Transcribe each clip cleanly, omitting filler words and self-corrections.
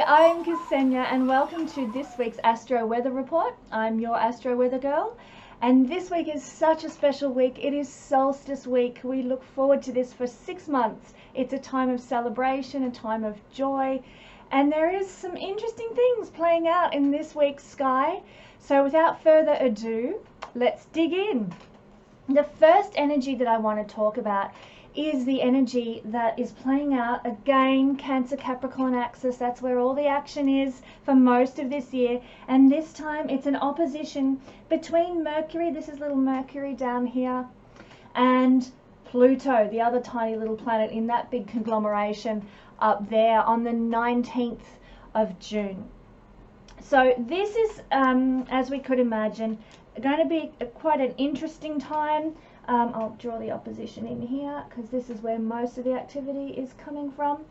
I'm Kesenya and welcome to this week's Astro Weather Report. I'm your Astro Weather girl and this week is such a special week. It is Solstice week. We look forward to this for 6 months. It's a time of celebration, a time of joy, and there is some interesting things playing out in this week's sky. So without further ado, let's dig in. The first energy that I want to talk about is the energy that is playing out again, Cancer Capricorn axis. That's where all the action is for most of this year, and this time it's an opposition between Mercury, this is little Mercury down here, and Pluto, the other tiny little planet in that big conglomeration up there, on the 19th of June. So this is, as we could imagine, going to be quite an interesting time. I'll draw the opposition in here because this is where most of the activity is coming from.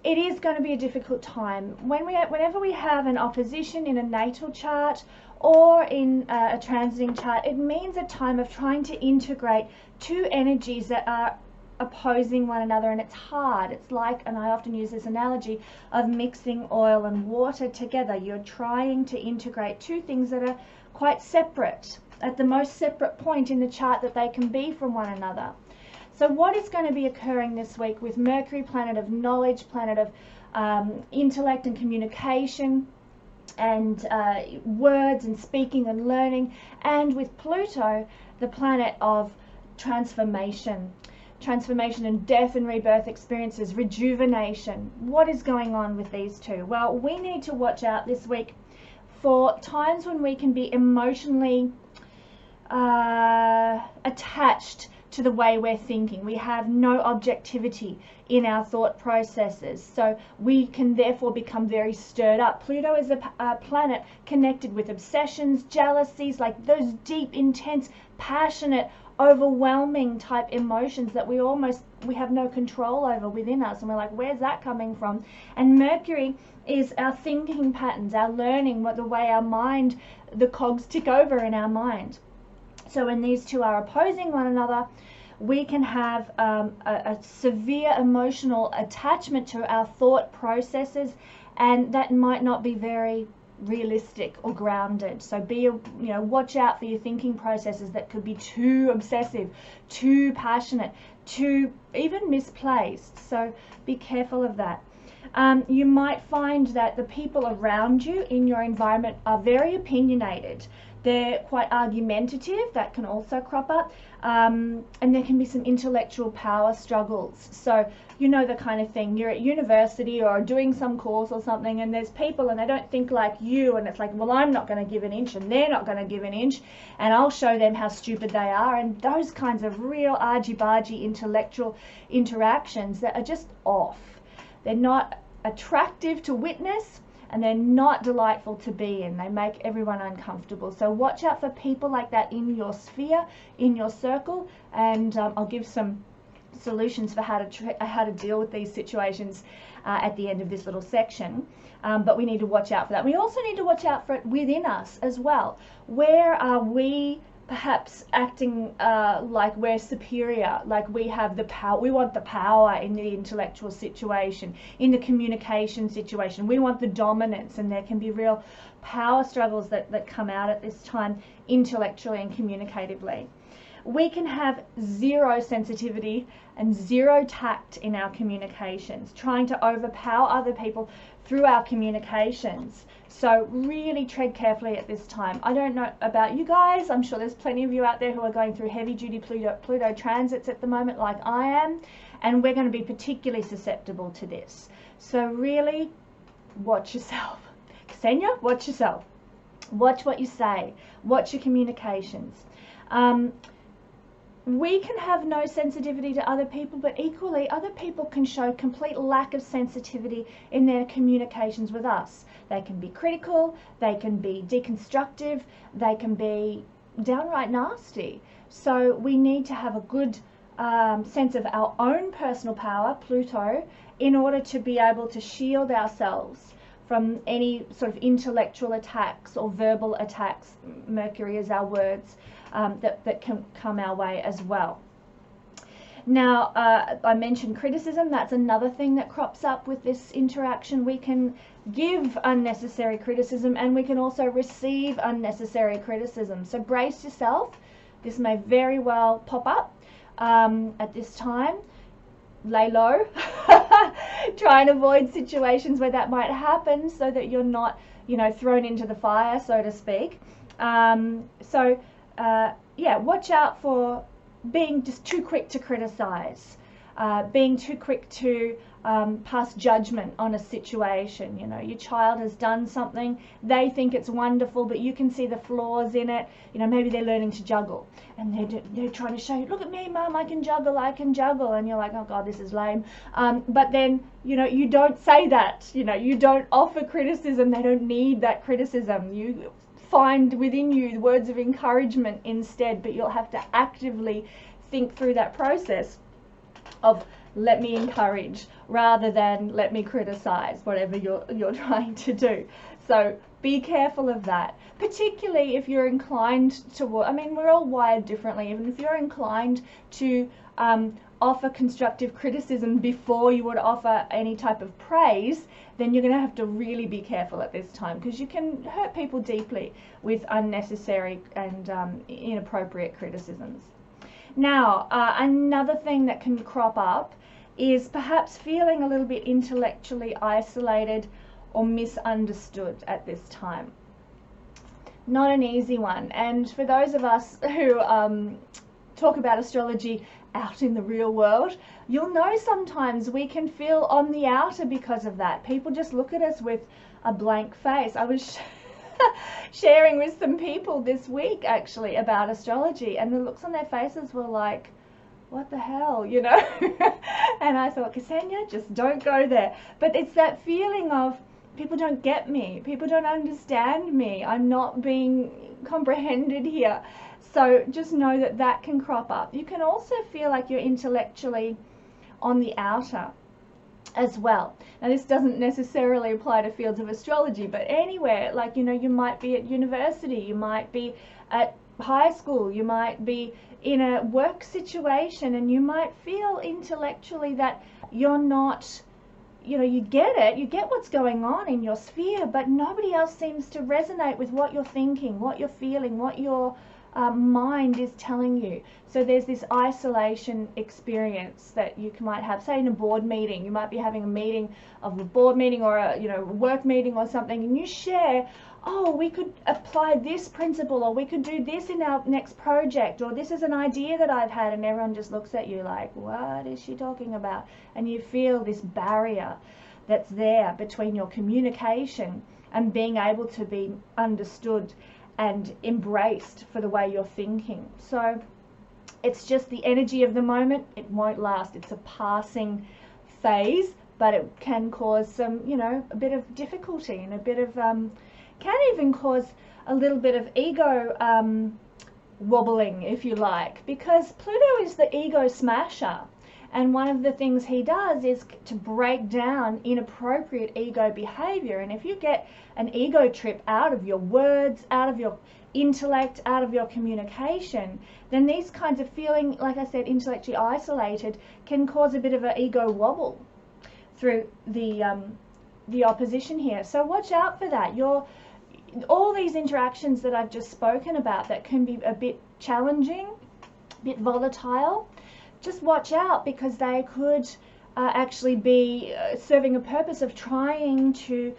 It is going to be a difficult time. Whenever we have an opposition in a natal chart or in a transiting chart, it means a time of trying to integrate two energies that are opposing one another, and it's hard. It's like, and I often use this analogy of mixing oil and water together. You're trying to integrate two things that are quite separate, at the most separate point in the chart that they can be from one another. So what is going to be occurring this week with Mercury, planet of knowledge, planet of intellect and communication and words and speaking and learning, and with Pluto, the planet of transformation and death and rebirth experiences, rejuvenation. What is going on with these two? Well, we need to watch out this week for times when we can be emotionally attached to the way we're thinking. We have no objectivity in our thought processes, so we can therefore become very stirred up. Pluto is a planet connected with obsessions, jealousies, like those deep, intense, passionate, overwhelming type emotions that we have no control over within us, and we're like, where's that coming from? And Mercury is our thinking patterns, our learning, the way our mind, the cogs tick over in our mind. So when these two are opposing one another, we can have a severe emotional attachment to our thought processes, and that might not be very realistic or grounded. So watch out for your thinking processes that could be too obsessive, too passionate, too even misplaced. So be careful of that. You might find that the people around you in your environment are very opinionated. They're quite argumentative. That can also crop up, and there can be some intellectual power struggles. So you know the kind of thing, you're at university or doing some course or something, and there's people and they don't think like you, and it's like, well, I'm not going to give an inch and they're not going to give an inch, and I'll show them how stupid they are. And those kinds of real argy-bargy intellectual interactions that are just off. They're not attractive to witness, and they're not delightful to be in. They make everyone uncomfortable. So watch out for people like that in your sphere, in your circle, and I'll give some solutions for how to deal with these situations at the end of this little section. But we need to watch out for that. We also need to watch out for it within us as well. Where are we perhaps acting like we're superior, like we have the power? We want the power in the intellectual situation, in the communication situation. We want the dominance, and there can be real power struggles that come out at this time, intellectually and communicatively. We can have zero sensitivity and zero tact in our communications, trying to overpower other people through our communications. So really tread carefully at this time. I don't know about you guys, I'm sure there's plenty of you out there who are going through heavy duty Pluto transits at the moment, like I am, and we're going to be particularly susceptible to this. So really watch yourself. Kesenya, watch yourself. Watch what you say. Watch your communications. We can have no sensitivity to other people, but equally other people can show complete lack of sensitivity in their communications with us. They can be critical, they can be deconstructive, they can be downright nasty. So we need to have a good sense of our own personal power, Pluto, in order to be able to shield ourselves from any sort of intellectual attacks or verbal attacks. Mercury is our words, that can come our way as well. Now, I mentioned criticism. That's another thing that crops up with this interaction. We can give unnecessary criticism, and we can also receive unnecessary criticism. So brace yourself. This may very well pop up at this time. Lay low. Try and avoid situations where that might happen so that you're not, you know, thrown into the fire, so to speak. Yeah, watch out for being just too quick to criticize, being too quick to pass judgment on a situation. You know, your child has done something, they think it's wonderful, but you can see the flaws in it. You know, maybe they're learning to juggle, and they're trying to show you, look at me, Mum, I can juggle, and you're like, oh God, this is lame. But then, you know, you don't say that. You know, you don't offer criticism. They don't need that criticism. You find within you words of encouragement instead, but you'll have to actively think through that process of let me encourage rather than let me criticize whatever you're trying to do. So be careful of that, particularly if you're inclined to, I mean, we're all wired differently. Even if you're inclined to offer constructive criticism before you would offer any type of praise, then you're going to have to really be careful at this time, because you can hurt people deeply with unnecessary and inappropriate criticisms. Now, another thing that can crop up is perhaps feeling a little bit intellectually isolated or misunderstood at this time. Not an easy one. And for those of us who talk about astrology out in the real world, you'll know sometimes we can feel on the outer because of that. People just look at us with a blank face. I was sharing with some people this week actually about astrology, and the looks on their faces were like, what the hell, you know? And I thought, Kesenya, just don't go there. But it's that feeling of people don't get me, people don't understand me, I'm not being comprehended here. So just know that that can crop up. You can also feel like you're intellectually on the outer as well. Now, this doesn't necessarily apply to fields of astrology, but anywhere, like, you know, you might be at university, you might be at high school, you might be in a work situation, and you might feel intellectually that you're not, you know, you get it, you get what's going on in your sphere, but nobody else seems to resonate with what you're thinking, what you're feeling, what your mind is telling you. So there's this isolation experience that you might have, say in a board meeting. You might be having a meeting of a board meeting or a, you know, work meeting or something, and you share, oh, we could apply this principle, or we could do this in our next project, or this is an idea that I've had, and everyone just looks at you like, what is she talking about? And you feel this barrier that's there between your communication and being able to be understood and embraced for the way you're thinking. So it's just the energy of the moment. It won't last. It's a passing phase, but it can cause some, you know, a bit of difficulty and a bit of, can even cause a little bit of ego wobbling, if you like, because Pluto is the ego smasher. And one of the things he does is to break down inappropriate ego behavior. And if you get an ego trip out of your words, out of your intellect, out of your communication, then these kinds of feeling, like I said, intellectually isolated, can cause a bit of an ego wobble through the opposition here. So watch out for that. All these interactions that I've just spoken about that can be a bit challenging, a bit volatile, just watch out, because they could actually be serving a purpose of trying to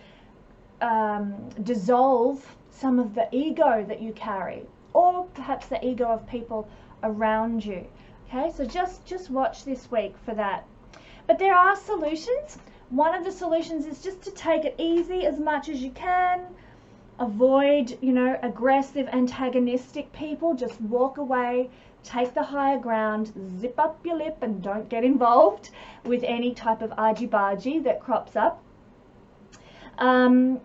dissolve some of the ego that you carry, or perhaps the ego of people around you. Okay, so just watch this week for that. But there are solutions. One of the solutions is just to take it easy as much as you can. Avoid, you know, aggressive, antagonistic people. Just walk away. Take the higher ground, zip up your lip, and don't get involved with any type of argy-bargy that crops up. Yeah,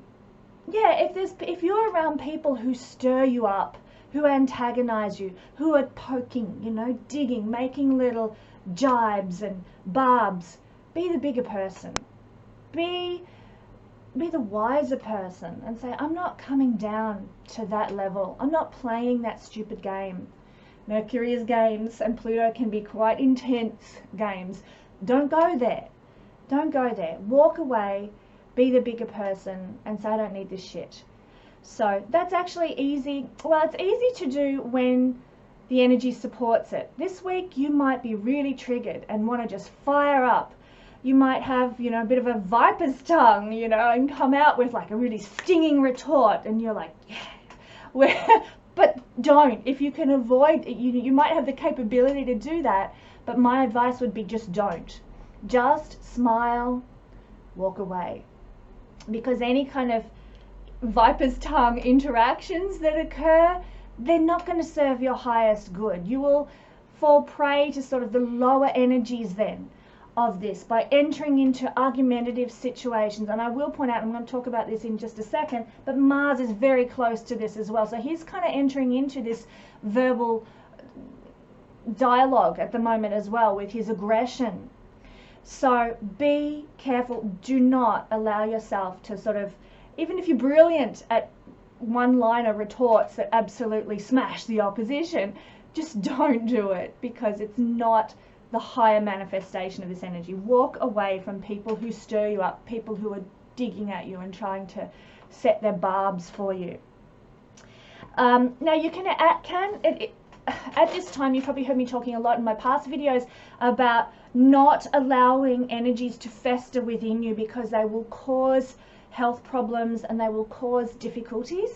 if you're around people who stir you up, who antagonize you, who are poking, you know, digging, making little jibes and barbs, be the bigger person. Be the wiser person and say, I'm not coming down to that level. I'm not playing that stupid game. Mercury is games, and Pluto can be quite intense games. Don't go there. Don't go there. Walk away, be the bigger person, and say, I don't need this shit. So that's actually easy. Well, it's easy to do when the energy supports it. This week you might be really triggered and want to just fire up. You might have, a bit of a viper's tongue, and come out with like a really stinging retort, and you're like, yeah. But don't. If you can avoid it, you might have the capability to do that, but my advice would be just don't. Just smile, walk away. Because any kind of viper's tongue interactions that occur, they're not going to serve your highest good. You will fall prey to sort of the lower energies then of this by entering into argumentative situations. And I will point out, I'm going to talk about this in just a second, but Mars is very close to this as well. So he's kind of entering into this verbal dialogue at the moment as well with his aggression. So be careful. Do not allow yourself to sort of, even if you're brilliant at one-liner retorts that absolutely smash the opposition, just don't do it, because it's not the higher manifestation of this energy. Walk away from people who stir you up, people who are digging at you and trying to set their barbs for you. Now you can at this time, you've probably heard me talking a lot in my past videos about not allowing energies to fester within you, because they will cause health problems and they will cause difficulties.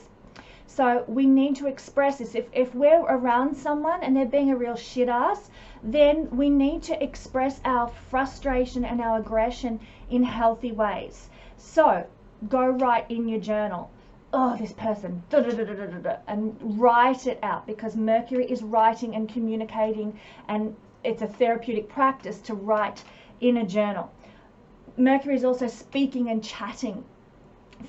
So we need to express this. If we're around someone and they're being a real shit ass, then we need to express our frustration and our aggression in healthy ways. So go write in your journal, oh, this person, and write it out, because Mercury is writing and communicating, and it's a therapeutic practice to write in a journal. Mercury is also speaking and chatting.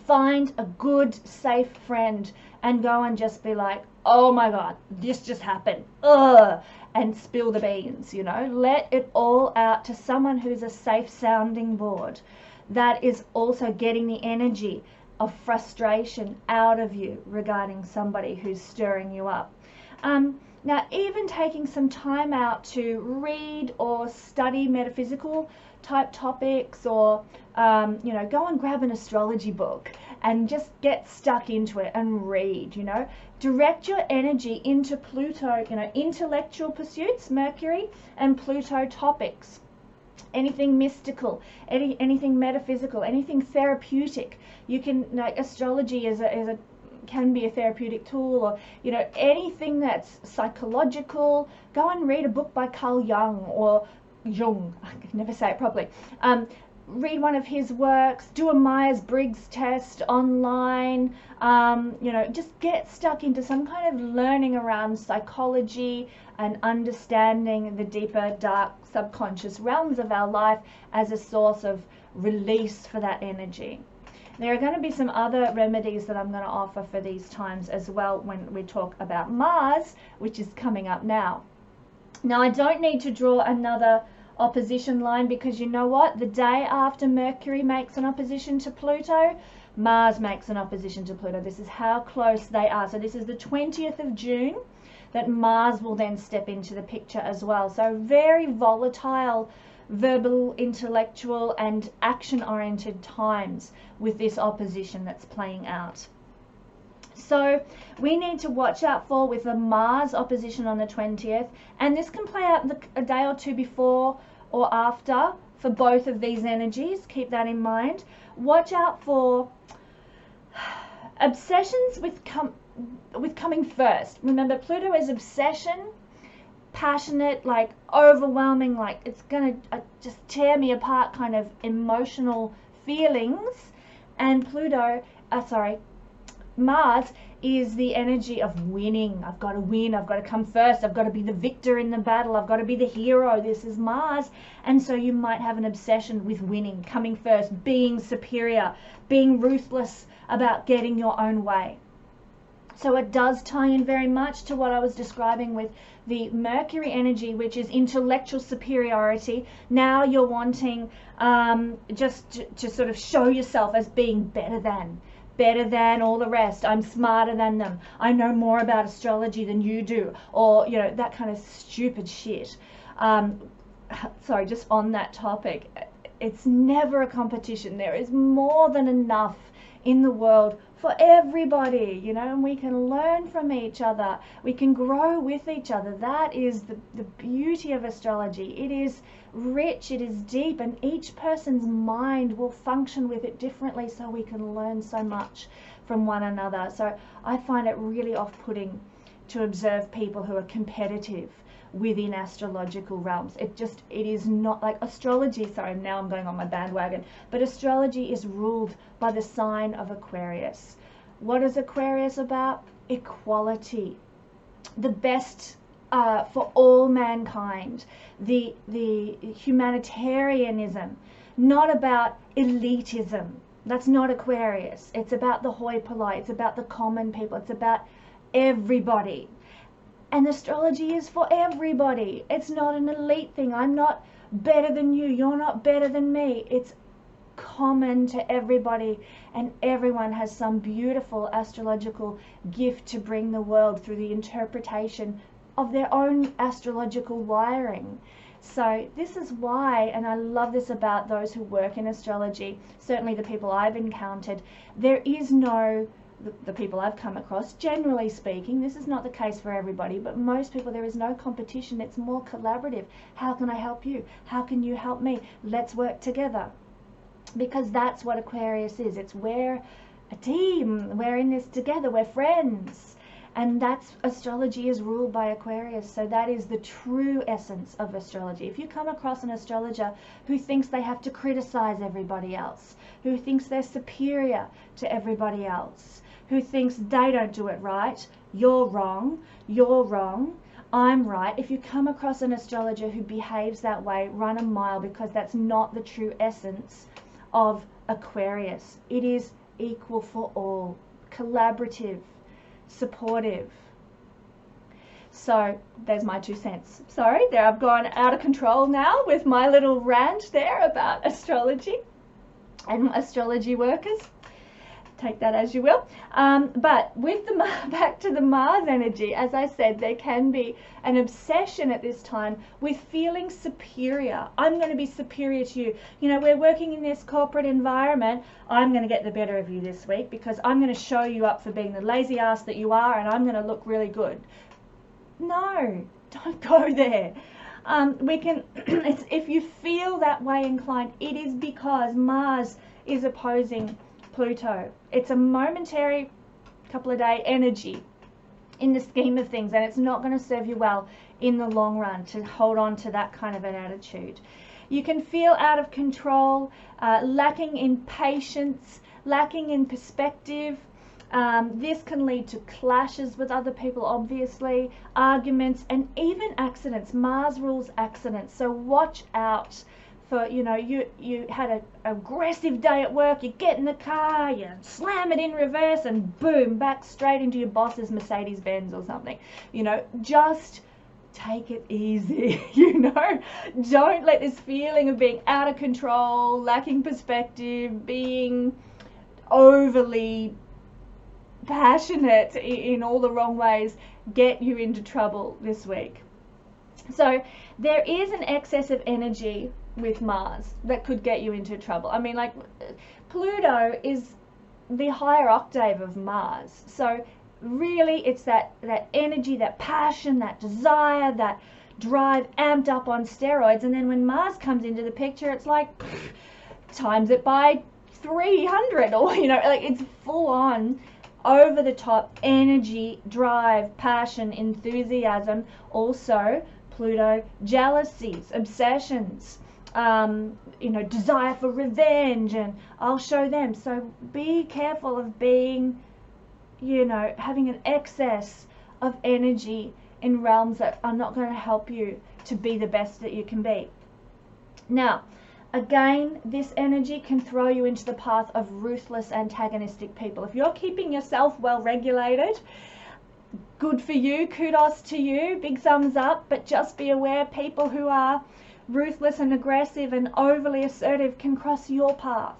Find a good, safe friend and go and just be like, oh my God, this just happened, ugh, and spill the beans, Let it all out to someone who's a safe sounding board that is also getting the energy of frustration out of you regarding somebody who's stirring you up. Now, even taking some time out to read or study metaphysical type topics, or go and grab an astrology book and just get stuck into it and read, direct your energy into Pluto, intellectual pursuits, Mercury, and Pluto topics, anything mystical, anything metaphysical, anything therapeutic. You can, astrology can be a therapeutic tool, or anything that's psychological. Go and read a book by Carl Jung, or Jung, I can never say it properly. Read one of his works, do a Myers-Briggs test online, just get stuck into some kind of learning around psychology and understanding the deeper, dark, subconscious realms of our life as a source of release for that energy. There are going to be some other remedies that I'm going to offer for these times as well when we talk about Mars, which is coming up now. Now, I don't need to draw another opposition line, because you know what? The day after Mercury makes an opposition to Pluto, Mars makes an opposition to Pluto. This is how close they are. So this is the 20th of June that Mars will then step into the picture as well. So very volatile, verbal, intellectual, and action-oriented times with this opposition that's playing out. So we need to watch out for with the Mars opposition on the 20th, and this can play out a day or two before or after for both of these energies. Keep that in mind. Watch out for obsessions with coming first. Remember, Pluto is obsession, passionate, like overwhelming, like it's gonna just tear me apart kind of emotional feelings. And Mars is the energy of winning. I've got to win, I've got to come first, I've got to be the victor in the battle, I've got to be the hero. This is Mars. And so you might have an obsession with winning, coming first, being superior, being ruthless about getting your own way. So it does tie in very much to what I was describing with the Mercury energy, which is intellectual superiority. Now you're wanting just to sort of show yourself as being better than, better than all the rest. I'm smarter than them. I know more about astrology than you do. Or, you know, that kind of stupid shit. Sorry, just on that topic, it's never a competition. There is more than enough in the world for everybody, you know, and we can learn from each other. We can grow with each other. That is the beauty of astrology. It is rich, it is deep, and each person's mind will function with it differently, so we can learn so much from one another. So I find it really off-putting to observe people who are competitive within astrological realms. It is not like astrology. Sorry, now I'm going on my bandwagon, but astrology is ruled by the sign of Aquarius. What is Aquarius about? Equality, the best for all mankind, the humanitarianism, not about elitism. That's not Aquarius. It's about the hoi polloi. It's about the common people. It's about everybody. And astrology is for everybody. It's not an elite thing. I'm not better than you. You're not better than me. It's common to everybody, and everyone has some beautiful astrological gift to bring the world through the interpretation of their own astrological wiring. So this is why, and I love this about those who work in astrology, certainly the people I've encountered, there is no, the people I've come across, generally speaking, this is not the case for everybody, but most people, there is no competition. It's more collaborative. How can I help you? How can you help me? Let's work together. Because that's what Aquarius is. It's we're a team. We're in this together. We're friends. And that's, astrology is ruled by Aquarius. So that is the true essence of astrology. If you come across an astrologer who thinks they have to criticize everybody else, who thinks they're superior to everybody else, who thinks they don't do it right, you're wrong, I'm right. If you come across an astrologer who behaves that way, run a mile, because that's not the true essence of Aquarius. It is equal for all, collaborative, supportive. So there's my 2 cents. Sorry, there, I've gone out of control now with my little rant there about astrology and astrology workers. Take that as you will. But with the back to the Mars energy, as I said, there can be an obsession at this time with feeling superior. I'm going to be superior to you. You know, we're working in this corporate environment. I'm going to get the better of you this week because I'm going to show you up for being the lazy ass that you are, and I'm going to look really good. No, don't go there. If you feel that way inclined, it is because Mars is opposing Pluto. It's a momentary couple of day energy in the scheme of things, and it's not going to serve you well in the long run to hold on to that kind of an attitude. You can feel out of control, lacking in patience, lacking in perspective. This can lead to clashes with other people, obviously, arguments, and even accidents. Mars rules accidents, so watch out. For, you know, you had an aggressive day at work, you get in the car, you slam it in reverse, and boom, back straight into your boss's Mercedes-Benz or something. You know, just take it easy, you know. Don't let this feeling of being out of control, lacking perspective, being overly passionate in all the wrong ways get you into trouble this week. So there is an excess of energy with Mars that could get you into trouble. I mean, like, Pluto is the higher octave of Mars, so really it's that energy, that passion, that desire, that drive amped up on steroids. And then when Mars comes into the picture, it's like times it by 300, or, you know, like, it's full on over the top energy, drive, passion, enthusiasm. Also Pluto, jealousies, obsessions, you know, desire for revenge, and I'll show them. So be careful of being, you know, having an excess of energy in realms that are not going to help you to be the best that you can be. Now, again, this energy can throw you into the path of ruthless, antagonistic people. If you're keeping yourself well regulated, good for you, kudos to you, big thumbs up, but just be aware people who are ruthless and aggressive and overly assertive can cross your path.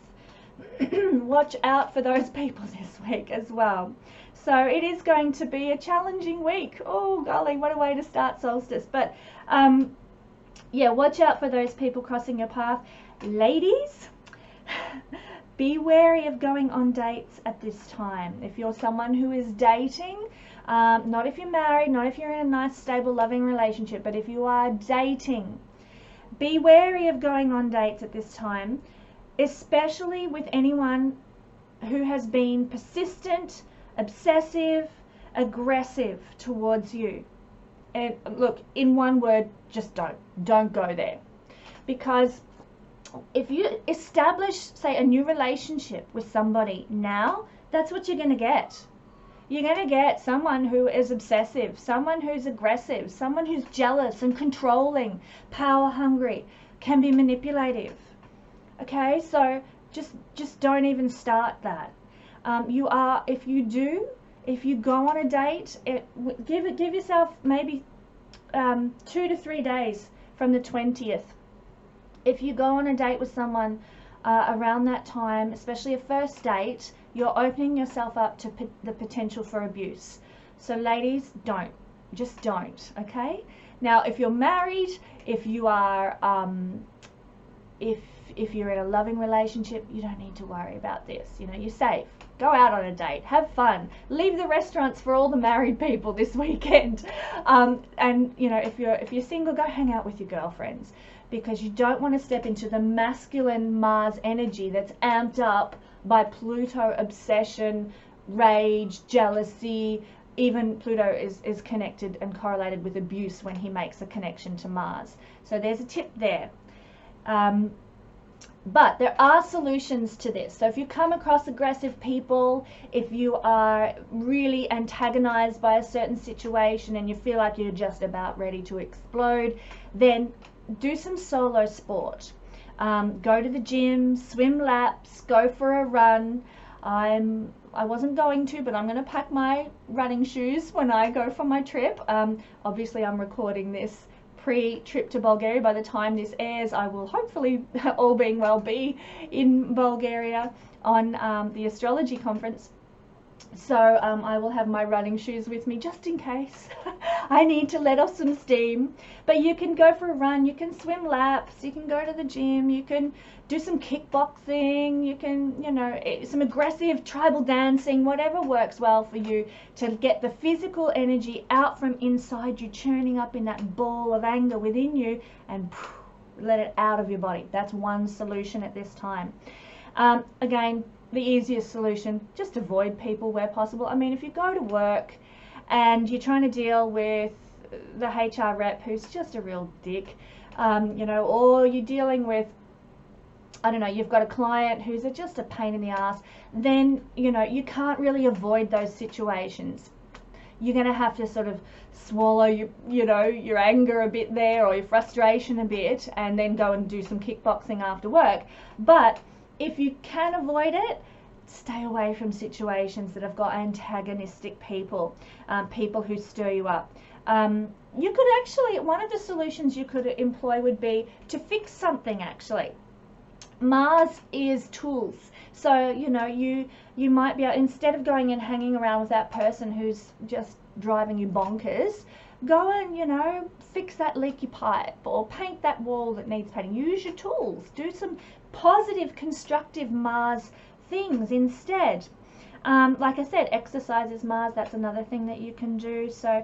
watch out for those people this week as well. So it is going to be a challenging week. Oh golly, what a way to start solstice. But yeah, watch out for those people crossing your path. Ladies, be wary of going on dates at this time. If you're someone who is dating, not if you're married, not if you're in a nice, stable, loving relationship, but if you are dating, be wary of going on dates at this time, especially with anyone who has been persistent, obsessive, aggressive towards you. And look, in one word, just don't go there. Because if you establish, say, a new relationship with somebody now, that's what you're going to get. You're going to get someone who is obsessive, someone who's aggressive, someone who's jealous and controlling, power hungry, can be manipulative. Okay, so just don't even start that. If you go on a date, give yourself maybe 2 to 3 days from the 20th. If you go on a date with someone around that time, especially a first date, you're opening yourself up to the potential for abuse. So ladies, just don't, okay? Now, if you're married, if you are, if you're in a loving relationship, you don't need to worry about this. You know, you're safe. Go out on a date, have fun, leave the restaurants for all the married people this weekend. And you know, if you're single, go hang out with your girlfriends, because you don't want to step into the masculine Mars energy that's amped up by Pluto obsession, rage, jealousy. Even Pluto is connected and correlated with abuse when he makes a connection to Mars. So there's a tip there. But there are solutions to this. So if you come across aggressive people, if you are really antagonized by a certain situation and you feel like you're just about ready to explode, then do some solo sport. Go to the gym, swim laps, go for a run. I wasn't going to, but I'm going to pack my running shoes when I go for my trip. Obviously, I'm recording this pre-trip to Bulgaria. By the time this airs, I will hopefully, all being well, be in Bulgaria on the astrology conference. So I will have my running shoes with me just in case I need to let off some steam. But you can go for a run, you can swim laps, you can go to the gym, you can do some kickboxing, you can, you know, some aggressive tribal dancing, whatever works well for you to get the physical energy out from inside you, churning up in that ball of anger within you, and let it out of your body. That's one solution at this time. Again, the easiest solution, just avoid people where possible. I mean, if you go to work and you're trying to deal with the HR rep who's just a real dick, you know, or you're dealing with, I don't know, you've got a client who's just a pain in the ass, then, you know, you can't really avoid those situations. You're going to have to sort of swallow your anger a bit there, or your frustration a bit, and then go and do some kickboxing after work. But if you can avoid it, stay away from situations that have got antagonistic people, people who stir you up. You could actually, one of the solutions you could employ would be to fix something actually. Mars is tools. So, you know, you might be able, instead of going and hanging around with that person who's just driving you bonkers, go and, you know, fix that leaky pipe or paint that wall that needs painting. Use your tools. Do some positive, constructive Mars things instead. Like I said, exercise is Mars. That's another thing that you can do. So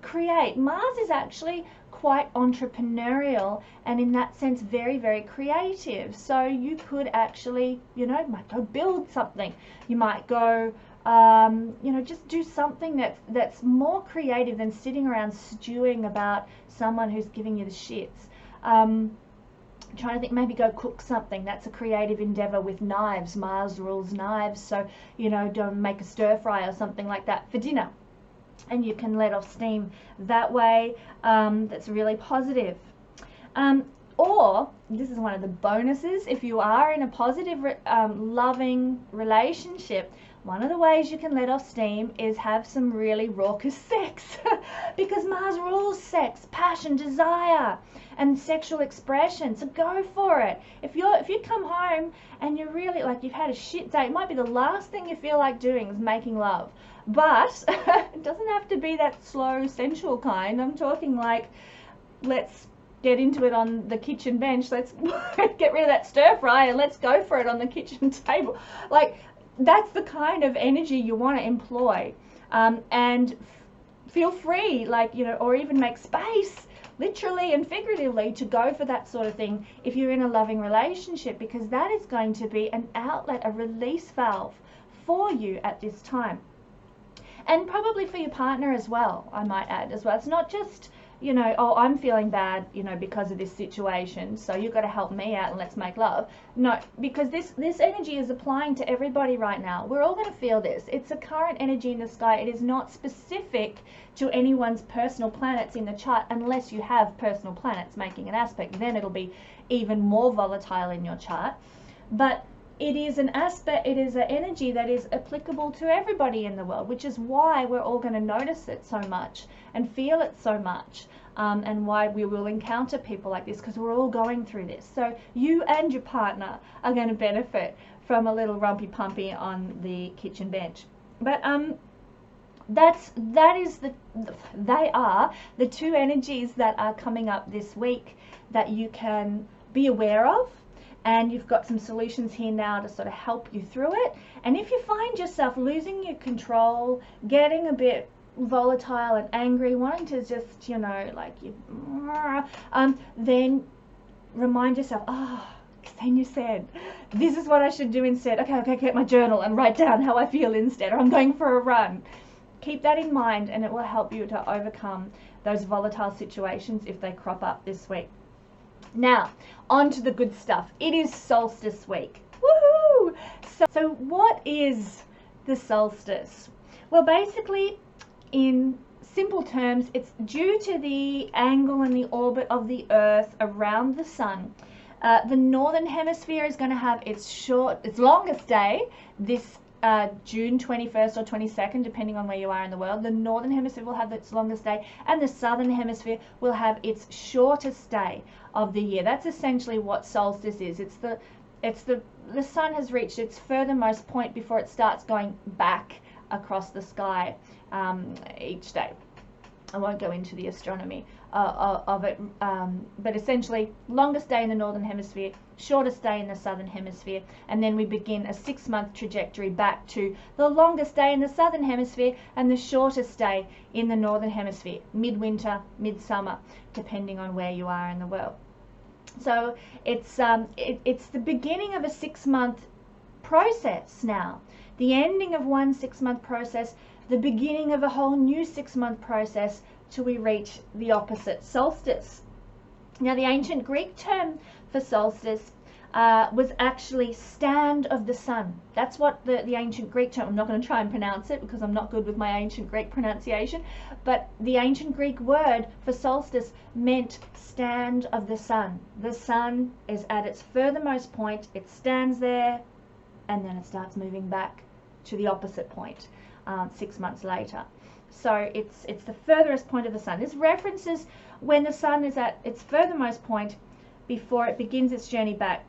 create. Mars is actually quite entrepreneurial and in that sense very, very creative. So you could actually, you know, might go build something. You might go, you know, just do something that's more creative than sitting around stewing about someone who's giving you the shits. I'm trying to think, maybe go cook something. That's a creative endeavor with knives. Mars rules knives, so, you know, don't make a stir fry or something like that for dinner, and you can let off steam that way. That's really positive. Or this is one of the bonuses, if you are in a positive loving relationship, one of the ways you can let off steam is have some really raucous sex because Mars rules sex, passion, desire. and sexual expression. So go for it. If you come home and you're really like, you've had a shit day, it might be the last thing you feel like doing is making love. But it doesn't have to be that slow, sensual kind. I'm talking like, let's get into it on the kitchen bench. Let's get rid of that stir fry and let's go for it on the kitchen table. Like, that's the kind of energy you want to employ. And feel free, like, you know, or even make space, literally and figuratively, to go for that sort of thing if you're in a loving relationship, because that is going to be an outlet, a release valve for you at this time. And probably for your partner as well, I might add as well. It's not just, you know, oh, I'm feeling bad, you know, because of this situation, so you've got to help me out and let's make love. No, because this energy is applying to everybody right now. We're all going to feel this. It's a current energy in the sky. It is not specific to anyone's personal planets in the chart, unless you have personal planets making an aspect. Then it'll be even more volatile in your chart. But it is an aspect, it is an energy that is applicable to everybody in the world, which is why we're all going to notice it so much and feel it so much, and why we will encounter people like this, because we're all going through this. So you and your partner are going to benefit from a little rumpy pumpy on the kitchen bench. But they are the two energies that are coming up this week that you can be aware of. And you've got some solutions here now to sort of help you through it. And if you find yourself losing your control, getting a bit volatile and angry, wanting to just, you know, like, then remind yourself, Kesenya said, this is what I should do instead. Okay, get my journal and write down how I feel instead, or I'm going for a run. Keep that in mind, and it will help you to overcome those volatile situations if they crop up this week. Now, on to the good stuff. It is solstice week. Woohoo! So what is the solstice? Well, basically, in simple terms, it's due to the angle and the orbit of the Earth around the Sun. The Northern Hemisphere is going to have its longest day this June 21st or 22nd, depending on where you are in the world. The Northern Hemisphere will have its longest day, and the Southern Hemisphere will have its shortest day of the year. That's essentially what solstice is. The sun has reached its furthermost point before it starts going back across the sky each day. I won't go into the astronomy of it, but essentially longest day in the Northern Hemisphere, shortest day in the Southern Hemisphere, and then we begin a 6-month trajectory back to the longest day in the Southern Hemisphere and the shortest day in the Northern Hemisphere, midwinter, midsummer, depending on where you are in the world. So it's the beginning of a 6-month process now, the ending of one 6-month process, the beginning of a whole new 6-month process till we reach the opposite solstice. Now, the ancient Greek term for solstice was actually stand of the sun. That's what the ancient Greek term, I'm not going to try and pronounce it because I'm not good with my ancient Greek pronunciation, but the ancient Greek word for solstice meant stand of the sun. The sun is at its furthermost point, it stands there, and then it starts moving back to the opposite point 6 months later. So it's the furthest point of the sun. This references when the sun is at its furthermost point before it begins its journey back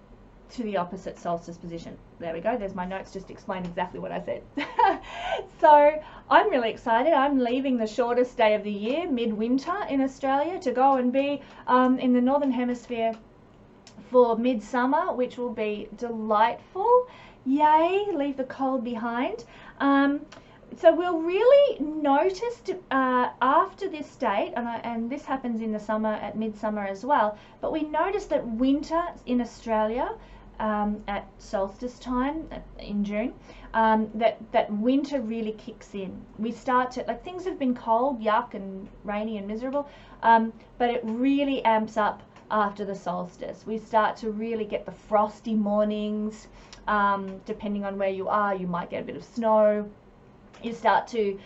to the opposite solstice position. There we go. There's my notes just explain exactly what I said. So I'm really excited. I'm leaving the shortest day of the year, midwinter in Australia, to go and be in the Northern Hemisphere for midsummer, which will be delightful. Yay, leave the cold behind. So we'll really notice after this date, and this happens in the summer, at midsummer as well, but we notice that winter in Australia at solstice time in June, that winter really kicks in. We start to, like, things have been cold, yuck, and rainy and miserable, but it really amps up after the solstice. We start to really get the frosty mornings. Depending on where you are, you might get a bit of snow. You start to,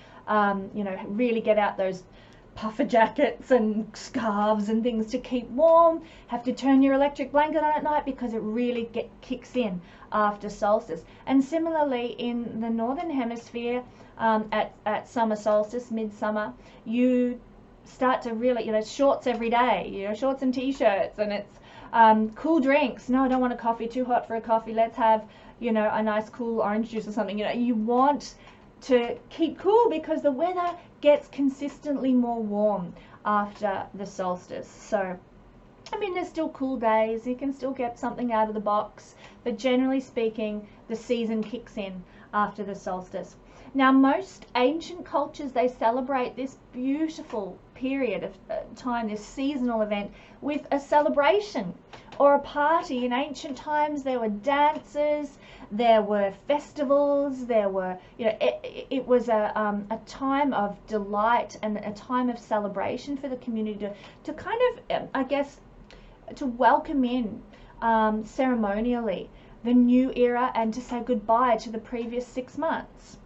really get out those puffer jackets and scarves and things to keep warm. Have to turn your electric blanket on at night because it really kicks in after solstice. And similarly, in the Northern Hemisphere, at summer solstice, midsummer, you start to really, you know, shorts every day, you know, shorts and t-shirts, and it's cool drinks. No, I don't want a coffee, too hot for a coffee. Let's have, you know, a nice cool orange juice or something. You know, you want to keep cool because the weather gets consistently more warm after the solstice. So, I mean, there's still cool days. You can still get something out of the box, but generally speaking, the season kicks in after the solstice. Now, most ancient cultures, they celebrate this beautiful period of time, this seasonal event, with a celebration or a party. In ancient times, there were dances, there were festivals, there were, you know, it was a time of delight and a time of celebration for the community to kind of, I guess, to welcome in ceremonially the new era and to say goodbye to the previous 6 months.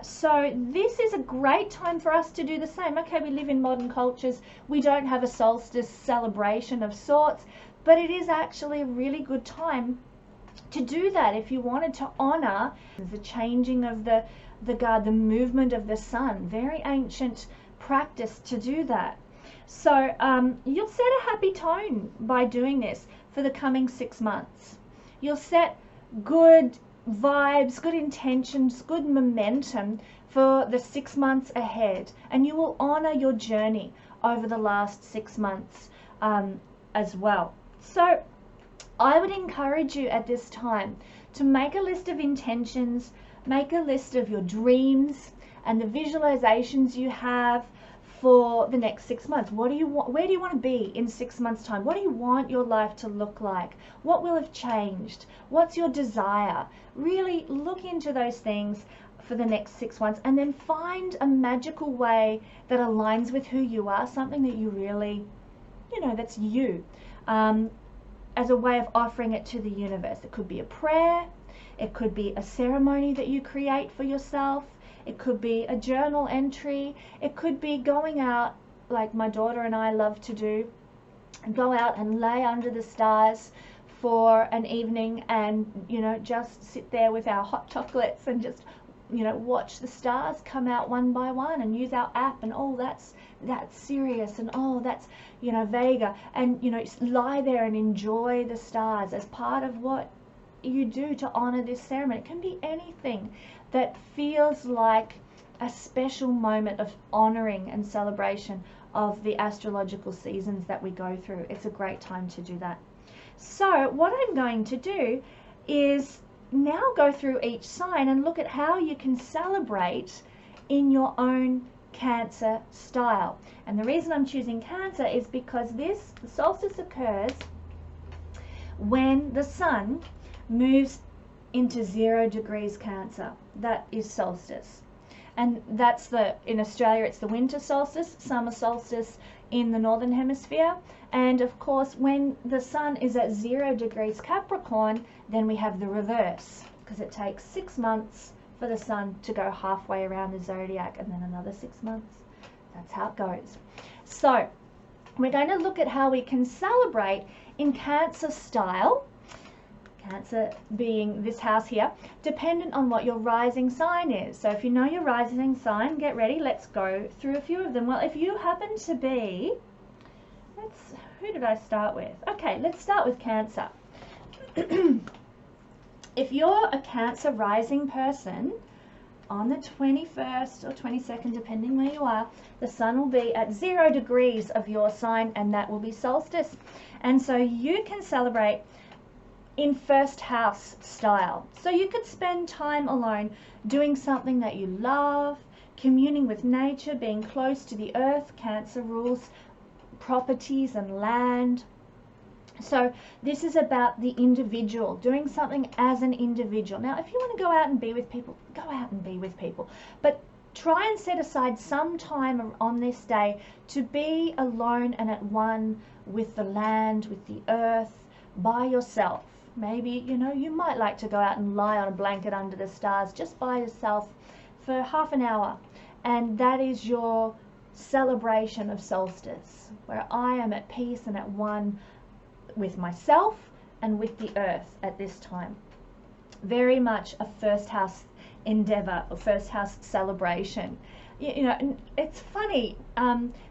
So this is a great time for us to do the same. Okay, we live in modern cultures. We don't have a solstice celebration of sorts, but it is actually a really good time to do that if you wanted to honor the changing of the guard, the movement of the sun. Very ancient practice to do that. So you'll set a happy tone by doing this for the coming 6 months. You'll set good vibes, good intentions, good momentum for the 6 months ahead, and you will honor your journey over the last 6 months as well. So I would encourage you at this time to make a list of intentions, make a list of your dreams and the visualizations you have for the next 6 months. What do you want? Where do you want to be in 6 months' time? What do you want your life to look like? What will have changed? What's your desire? Really look into those things for the next 6 months, and then find a magical way that aligns with who you are, something that you really, you know, that's you, as a way of offering it to the universe. It could be a prayer, it could be a ceremony that you create for yourself, it could be a journal entry, it could be going out, like my daughter and I love to do, go out and lay under the stars for an evening and, you know, just sit there with our hot chocolates and just, you know, watch the stars come out one by one, and use our app, and oh, that's Sirius, and oh, that's, you know, Vega, and, you know, lie there and enjoy the stars as part of what you do to honor this ceremony. It can be anything that feels like a special moment of honoring and celebration of the astrological seasons that we go through. It's a great time to do that. So what I'm going to do is now go through each sign and look at how you can celebrate in your own Cancer style. And the reason I'm choosing Cancer is because the solstice occurs when the sun moves into 0 degrees Cancer. That is solstice. And that's in Australia, it's the winter solstice, summer solstice in the northern hemisphere. And of course, when the sun is at 0 degrees Capricorn, then we have the reverse, because it takes 6 months for the sun to go halfway around the zodiac, and then another 6 months. That's how it goes. So we're going to look at how we can celebrate in Cancer style, Cancer being this house here, dependent on what your rising sign is. So if you know your rising sign, get ready. Let's go through a few of them. Well, if you happen to be, who did I start with? Okay, let's start with Cancer. If you're a Cancer rising person, on the 21st or 22nd, depending where you are, the sun will be at 0 degrees of your sign, and that will be solstice. And so you can celebrate in first house style. So you could spend time alone doing something that you love, communing with nature, being close to the earth. Cancer rules properties and land. So this is about the individual, doing something as an individual. Now, if you want to go out and be with people, go out and be with people. But try and set aside some time on this day to be alone and at one with the land, with the earth, by yourself. Maybe, you know, you might like to go out and lie on a blanket under the stars just by yourself for half an hour. And that is your celebration of solstice, where I am at peace and at one with myself and with the earth at this time. Very much a first house endeavor or first house celebration. you know, and it's funny.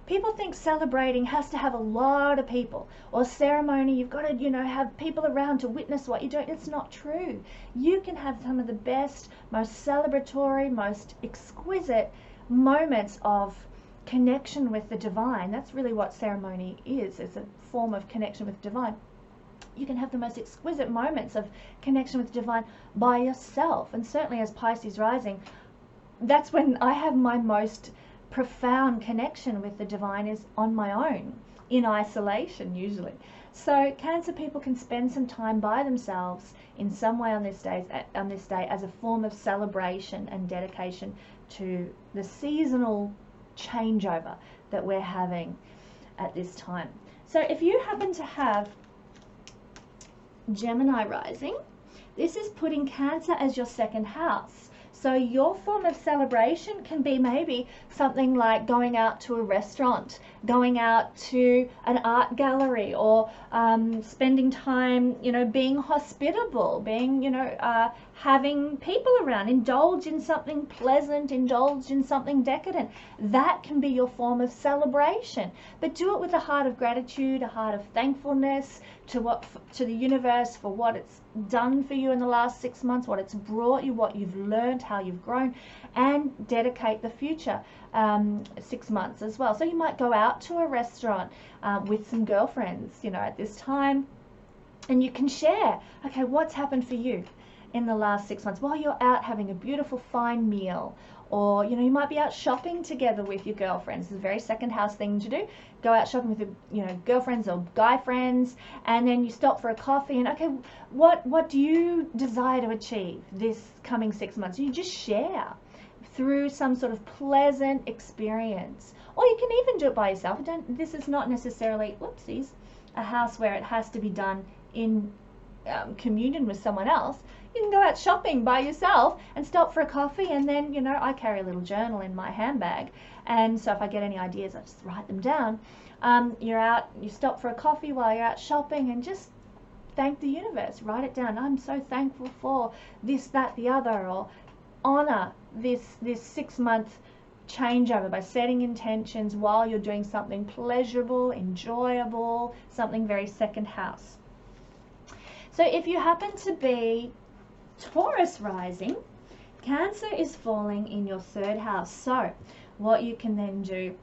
People think celebrating has to have a lot of people, or ceremony, you've got to, you know, have people around to witness what you're doing. It's not true. You can have some of the best, most celebratory, most exquisite moments of connection with the divine. That's really what ceremony is. It's a form of connection with divine. You can have the most exquisite moments of connection with the divine by yourself. And certainly as Pisces rising, that's when I have my most profound connection with the divine, is on my own, in isolation usually. So Cancer people can spend some time by themselves in some way on this day as a form of celebration and dedication to the seasonal changeover that we're having at this time. So if you happen to have Gemini rising, this is putting Cancer as your second house. So your form of celebration can be maybe something like going out to a restaurant, going out to an art gallery, or spending time, you know, being hospitable, being, you know, having people around, indulge in something pleasant, indulge in something decadent. That can be your form of celebration, but do it with a heart of gratitude, a heart of thankfulness to the universe for what it's done for you in the last 6 months, what it's brought you, what you've learned, how you've grown, and dedicate the future 6 months as well. So you might go out to a restaurant with some girlfriends, you know, at this time, and you can share, okay, what's happened for you in the last 6 months while you're out having a beautiful fine meal. Or, you know, you might be out shopping together with your girlfriends. It's a very second house thing to do. Go out shopping with your, you know, girlfriends or guy friends, and then you stop for a coffee and, okay, what do you desire to achieve this coming 6 months? You just share through some sort of pleasant experience. Or you can even do it by yourself. This is not necessarily, whoopsies, a house where it has to be done in communion with someone else. You can go out shopping by yourself and stop for a coffee, and then, you know, I carry a little journal in my handbag, and so if I get any ideas I just write them down. You're out, you stop for a coffee while you're out shopping, and just thank the universe. Write it down. I'm so thankful for this, that, the other, or honor this 6 month changeover by setting intentions while you're doing something pleasurable, enjoyable, something very second house. So if you happen to be Taurus rising, Cancer is falling in your third house. So what you can then do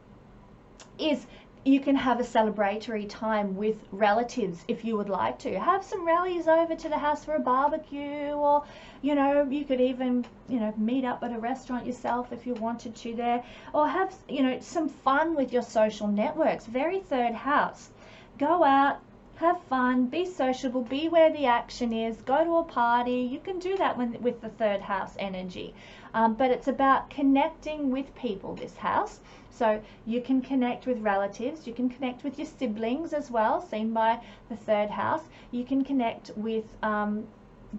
is you can have a celebratory time with relatives if you would like to. Have some rallies over to the house for a barbecue, or, you know, you could even, you know, meet up at a restaurant yourself if you wanted to there, or have, you know, some fun with your social networks. Very third house. Go out, have fun, be sociable, be where the action is, go to a party. You can do that with the third house energy. But it's about connecting with people, this house. So you can connect with relatives, you can connect with your siblings as well, seen by the third house. You can connect with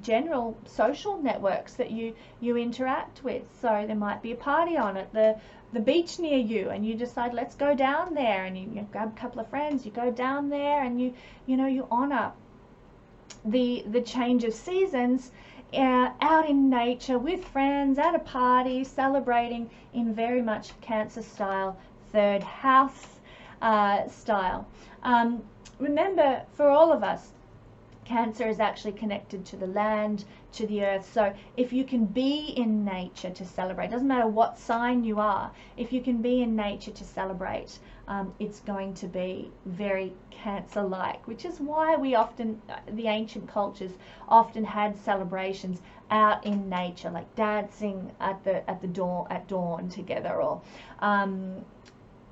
general social networks that you interact with. So there might be a party on at the beach near you, and you decide, let's go down there, and you grab a couple of friends, you go down there, and you honor the change of seasons out in nature with friends at a party, celebrating in very much Cancer style, third house style. Remember, for all of us, Cancer is actually connected to the land, to the earth. So if you can be in nature to celebrate, doesn't matter what sign you are, if you can be in nature to celebrate, it's going to be very Cancer-like, which is why we often, the ancient cultures often had celebrations out in nature, like dancing at dawn together, or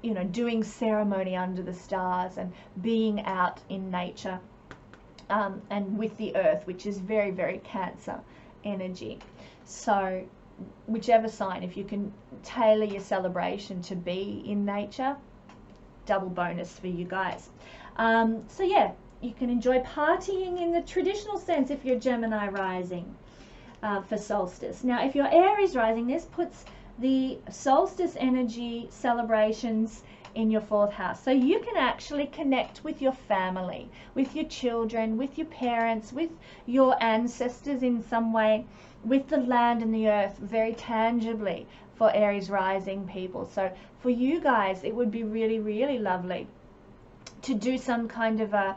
you know, doing ceremony under the stars and being out in nature. And with the earth, which is very, very Cancer energy. So whichever sign, if you can tailor your celebration to be in nature, double bonus for you guys. So yeah, you can enjoy partying in the traditional sense if you're Gemini rising for solstice. Now if you're Aries rising, this puts the solstice energy celebrations in your 4th house. So you can actually connect with your family, with your children, with your parents, with your ancestors in some way, with the land and the earth very tangibly for Aries rising people. So for you guys, it would be really, really lovely to do some kind of a,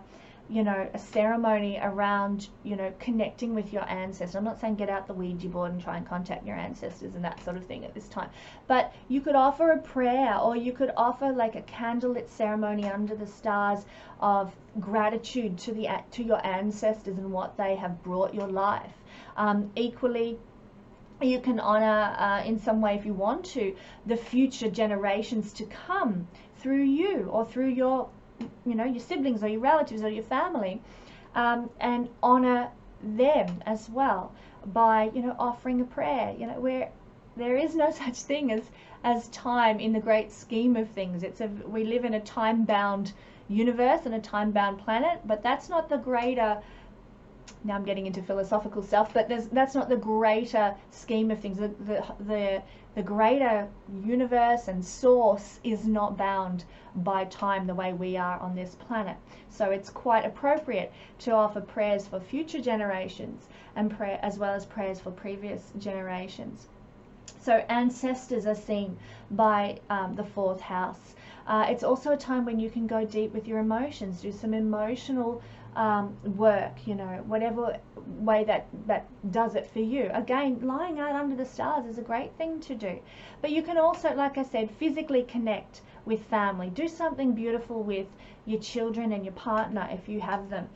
you know, a ceremony around, you know, connecting with your ancestors. I'm not saying get out the Ouija board and try and contact your ancestors and that sort of thing at this time, but you could offer a prayer, or you could offer like a candlelit ceremony under the stars of gratitude to your ancestors and what they have brought your life. Equally, you can honor in some way, if you want to, the future generations to come through you, or through your, you know, your siblings or your relatives or your family, and honor them as well by, you know, offering a prayer. You know, where there is no such thing as time in the great scheme of things. We live in a time-bound universe and a time-bound planet, but that's not the greater, now I'm getting into philosophical stuff, but that's not the greater scheme of things. The greater universe and source is not bound by time the way we are on this planet. So it's quite appropriate to offer prayers for future generations, and as well as prayers for previous generations. So ancestors are seen by the 4th house. It's also a time when you can go deep with your emotions, do some emotional work, you know, whatever way that does it for you. Again, lying out under the stars is a great thing to do. But you can also, like I said, physically connect with family. Do something beautiful with your children and your partner if you have them.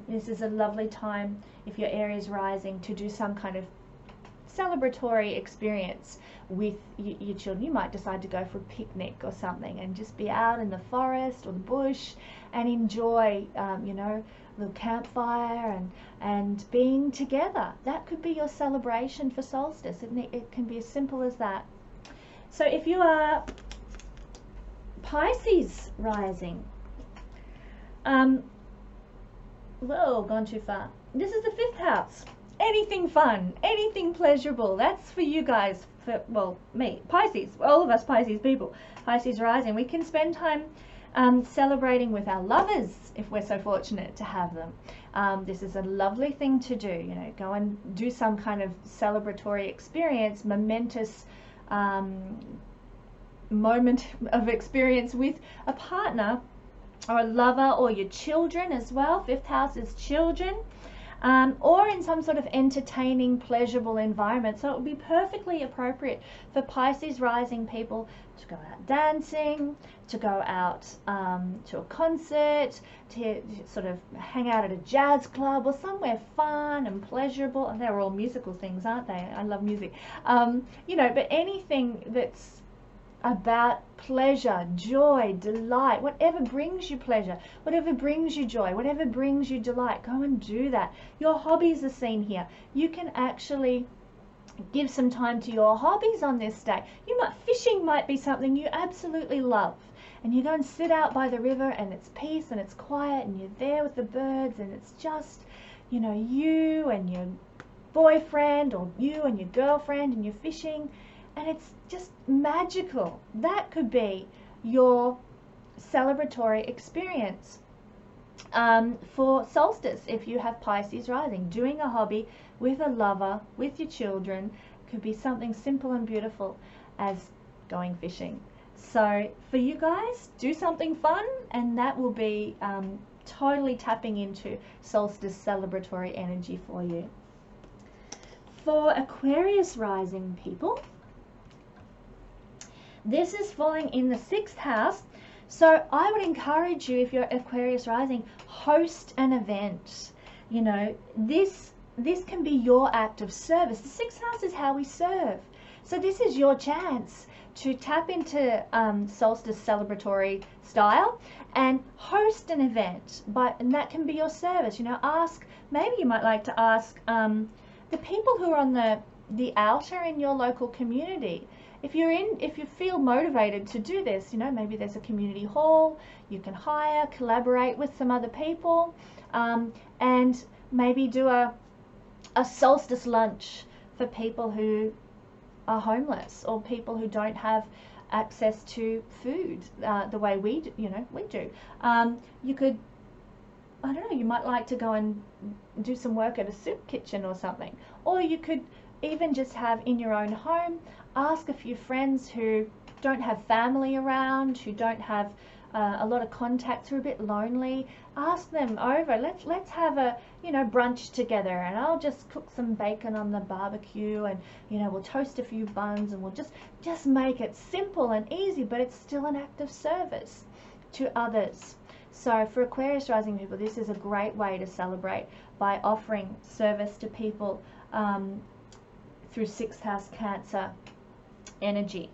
This is a lovely time, if you're Aries rising, to do some kind of celebratory experience with your children. You might decide to go for a picnic or something and just be out in the forest or the bush and enjoy, you know, a little campfire and being together. That could be your celebration for solstice. It can be as simple as that. So if you are Pisces rising, whoa, gone too far. This is the 5th house. Anything fun, anything pleasurable, that's for you guys, for, well, me, Pisces, all of us Pisces people, Pisces rising. We can spend time celebrating with our lovers if we're so fortunate to have them. This is a lovely thing to do, you know, go and do some kind of celebratory experience, momentous moment of experience with a partner or a lover, or your children as well. 5th house is children. Or in some sort of entertaining, pleasurable environment. So it would be perfectly appropriate for Pisces rising people to go out dancing, to go out to a concert, to sort of hang out at a jazz club or somewhere fun and pleasurable. And they're all musical things, aren't they? I love music. You know, but anything that's about pleasure, joy, delight, whatever brings you pleasure, whatever brings you joy, whatever brings you delight, go and do that. Your hobbies are seen here. You can actually give some time to your hobbies on this day. Fishing might be something you absolutely love, and you go and sit out by the river and it's peace and it's quiet and you're there with the birds and it's just, you know, you and your boyfriend or you and your girlfriend and you're fishing. And it's just magical. That could be your celebratory experience for solstice. If you have Pisces rising, doing a hobby with a lover, with your children, could be something simple and beautiful as going fishing. So for you guys, do something fun, and that will be totally tapping into solstice celebratory energy for you. For Aquarius rising people, this is falling in the 6th house. So I would encourage you, if you're Aquarius rising, host an event. You know, this can be your act of service. The 6th house is how we serve. So this is your chance to tap into solstice celebratory style and host an event. And that can be your service. You know, maybe you might like to ask the people who are on the outer in your local community. If you feel motivated to do this, you know, maybe there's a community hall you can hire, collaborate with some other people, and maybe do a solstice lunch for people who are homeless or people who don't have access to food the way we do. You could, I don't know, you might like to go and do some work at a soup kitchen or something. Or you could even just have in your own home, ask a few friends who don't have family around, who don't have a lot of contacts, who are a bit lonely. Ask them over. Let's have a brunch together, and I'll just cook some bacon on the barbecue, and we'll toast a few buns, and we'll just make it simple and easy, but it's still an act of service to others. So for Aquarius rising people, this is a great way to celebrate by offering service to people through 6th house Cancer energy.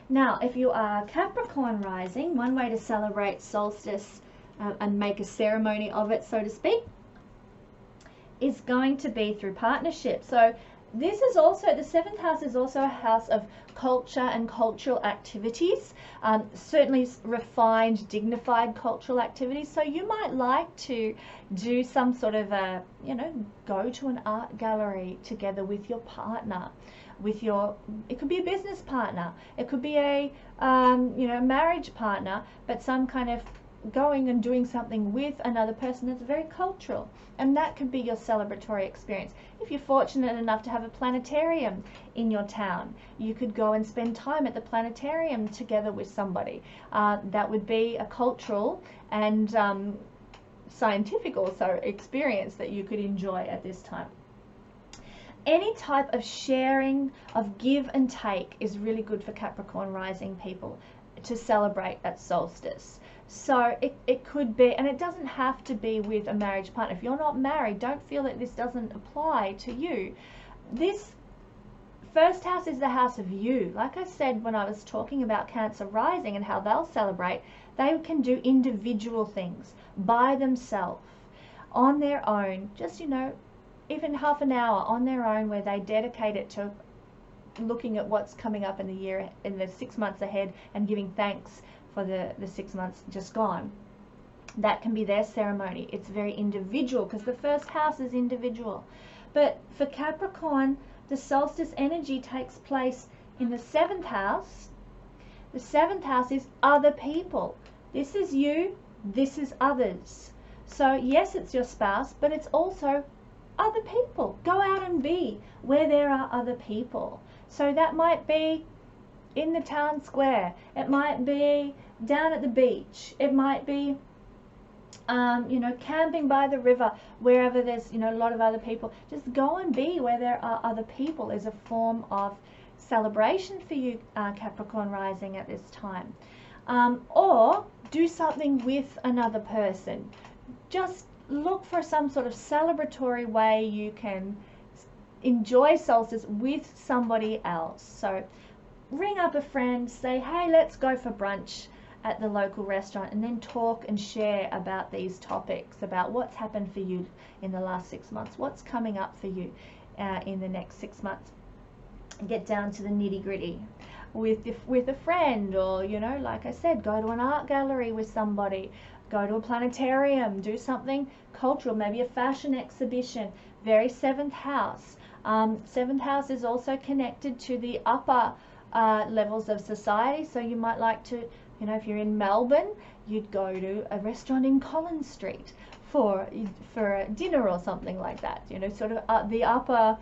Now, if you are Capricorn rising, one way to celebrate solstice and make a ceremony of it, so to speak, is going to be through partnership. So this is also, the 7th house is also a house of culture and cultural activities, certainly refined, dignified cultural activities. So you might like to do some sort of a, go to an art gallery together with your partner, it could be a business partner, it could be a, marriage partner, but some kind of going and doing something with another person that's very cultural, and that could be your celebratory experience. If you're fortunate enough to have a planetarium in your town, you could go and spend time at the planetarium together with somebody. That would be a cultural and scientific also experience that you could enjoy at this time. Any type of sharing, of give and take, is really good for Capricorn rising people to celebrate at solstice. So it could be, and it doesn't have to be with a marriage partner. If you're not married, don't feel that this doesn't apply to you. This 1st house is the house of you. Like I said when I was talking about Cancer rising and how they'll celebrate, they can do individual things by themselves, on their own, just, even half an hour on their own, where they dedicate it to looking at what's coming up in the year, in the 6 months ahead, and giving thanks for the 6 months just gone. That can be their ceremony. It's very individual because the 1st house is individual. But for Capricorn, the solstice energy takes place in the 7th house. The 7th house is other people. This is you, this is others. So yes, it's your spouse, but it's also other people. Go out and be where there are other people. So that might be in the town square, it might be down at the beach, it might be camping by the river, wherever there's a lot of other people. Just go and be where there are other people is a form of celebration for you, Capricorn rising, at this time. Or do something with another person. Just look for some sort of celebratory way you can enjoy solstice with somebody else. So ring up a friend, say, hey, let's go for brunch at the local restaurant, and then talk and share about these topics, about what's happened for you in the last 6 months, what's coming up for you in the next 6 months. Get down to the nitty-gritty with a friend, or like I said, go to an art gallery with somebody, go to a planetarium, do something cultural, maybe a fashion exhibition. Very 7th house. 7th house is also connected to the upper levels of society, so you might like to, if you're in Melbourne, you'd go to a restaurant in Collins Street for dinner or something like that, sort of the upper,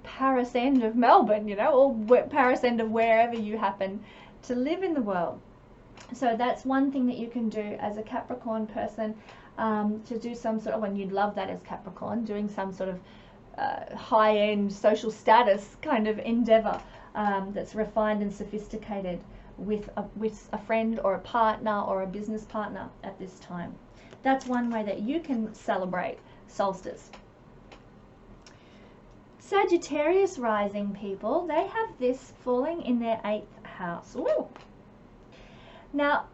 Paris end of Melbourne, or Paris end of wherever you happen to live in the world. So that's one thing that you can do as a Capricorn person, to do some sort of, and you'd love that as Capricorn, doing some sort of high-end social status kind of endeavor that's refined and sophisticated with a friend or a partner or a business partner at this time. That's one way that you can celebrate solstice. Sagittarius rising people, they have this falling in their 8th house. Ooh. Now,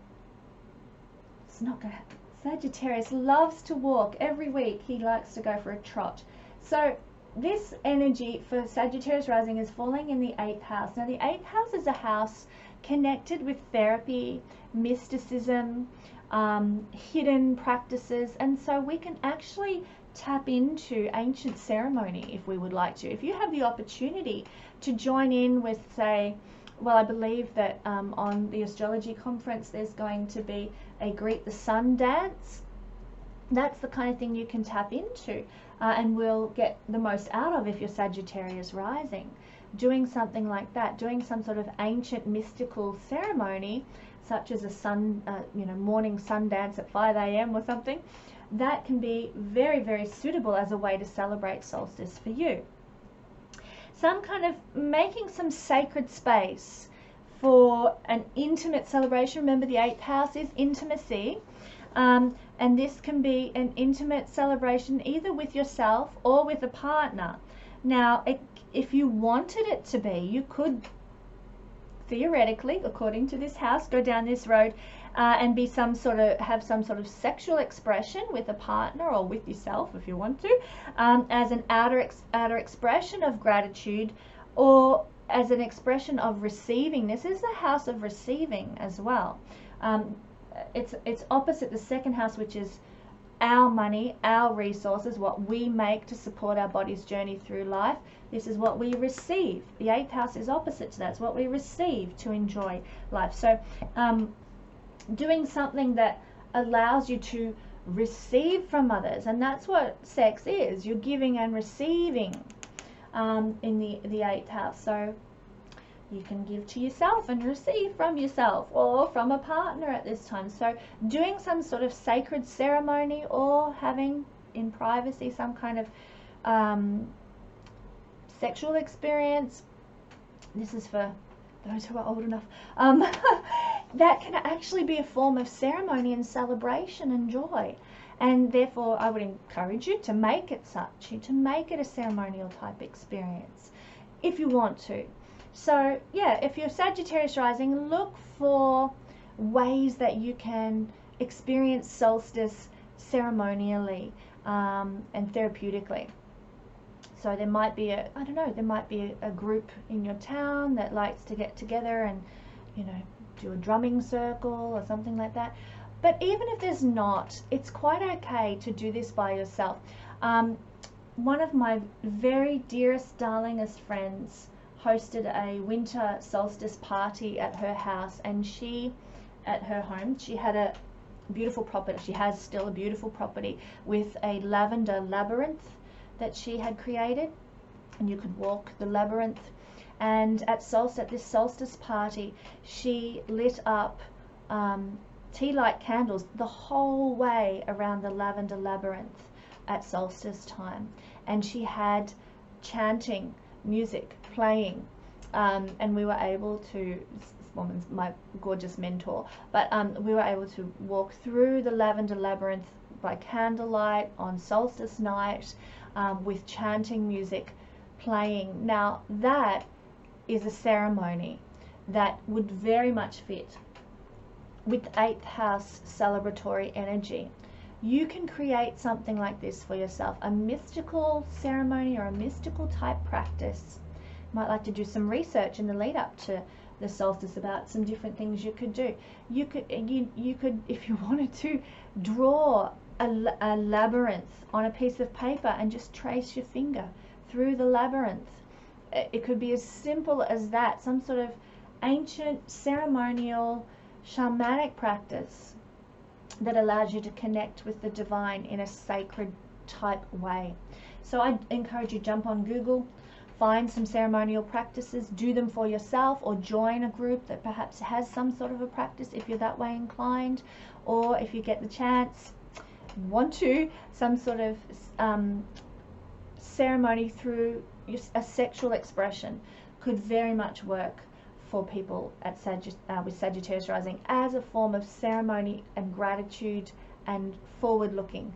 it's not going to happen. Sagittarius loves to walk every week. He likes to go for a trot. So this energy for Sagittarius rising is falling in the 8th house. Now the 8th house is a house connected with therapy, mysticism, hidden practices, and so we can actually tap into ancient ceremony if we would like to. If you have the opportunity to join in with, say, well, I believe that on the astrology conference there's going to be a Greet the Sun dance. That's the kind of thing you can tap into and will get the most out of if you're Sagittarius rising. Doing something like that, doing some sort of ancient mystical ceremony, such as a sun, morning sun dance at 5 a.m. or something, that can be very, very suitable as a way to celebrate solstice for you. Some kind of making some sacred space for an intimate celebration. Remember, the 8th house is intimacy. And this can be an intimate celebration either with yourself or with a partner. Now, if you wanted it to be, you could theoretically, according to this house, go down this road and be have some sort of sexual expression with a partner or with yourself if you want to, as an outer expression of gratitude, or as an expression of receiving. This is the house of receiving as well. It's opposite the 2nd house, which is our money, our resources, what we make to support our body's journey through life. This is what we receive. The 8th house is opposite to that. It's what we receive to enjoy life. So doing something that allows you to receive from others, and that's what sex is. You're giving and receiving in the 8th house. So you can give to yourself and receive from yourself or from a partner at this time. So doing some sort of sacred ceremony or having in privacy some kind of sexual experience. This is for those who are old enough. That can actually be a form of ceremony and celebration and joy. And therefore, I would encourage you to make it such, to make it a ceremonial type experience if you want to. So yeah, if you're Sagittarius rising, look for ways that you can experience solstice ceremonially and therapeutically. So there might be there might be a group in your town that likes to get together and, do a drumming circle or something like that. But even if there's not, it's quite okay to do this by yourself. One of my very dearest, darlingest friends hosted a winter solstice party at her house, and at her home, she had a beautiful property. She has still a beautiful property with a lavender labyrinth that she had created, and you could walk the labyrinth. And at this solstice party, she lit up tea light candles the whole way around the lavender labyrinth at solstice time, and she had chanting music playing, and we were able to, this woman's my gorgeous mentor, but we were able to walk through the lavender labyrinth by candlelight on solstice night with chanting music playing. Now that is a ceremony that would very much fit with 8th house celebratory energy. You can create something like this for yourself, a mystical ceremony or a mystical type practice. You might like to do some research in the lead up to the solstice about some different things you could do. You could, if you wanted to, draw a labyrinth on a piece of paper and just trace your finger through the labyrinth. It could be as simple as that, some sort of ancient ceremonial shamanic practice that allows you to connect with the divine in a sacred type way. So I encourage you, jump on Google, find some ceremonial practices, do them for yourself, or join a group that perhaps has some sort of a practice if you're that way inclined, or if you get the chance, want to, some sort of ceremony through a sexual expression could very much work for people at with Sagittarius rising as a form of ceremony and gratitude and forward looking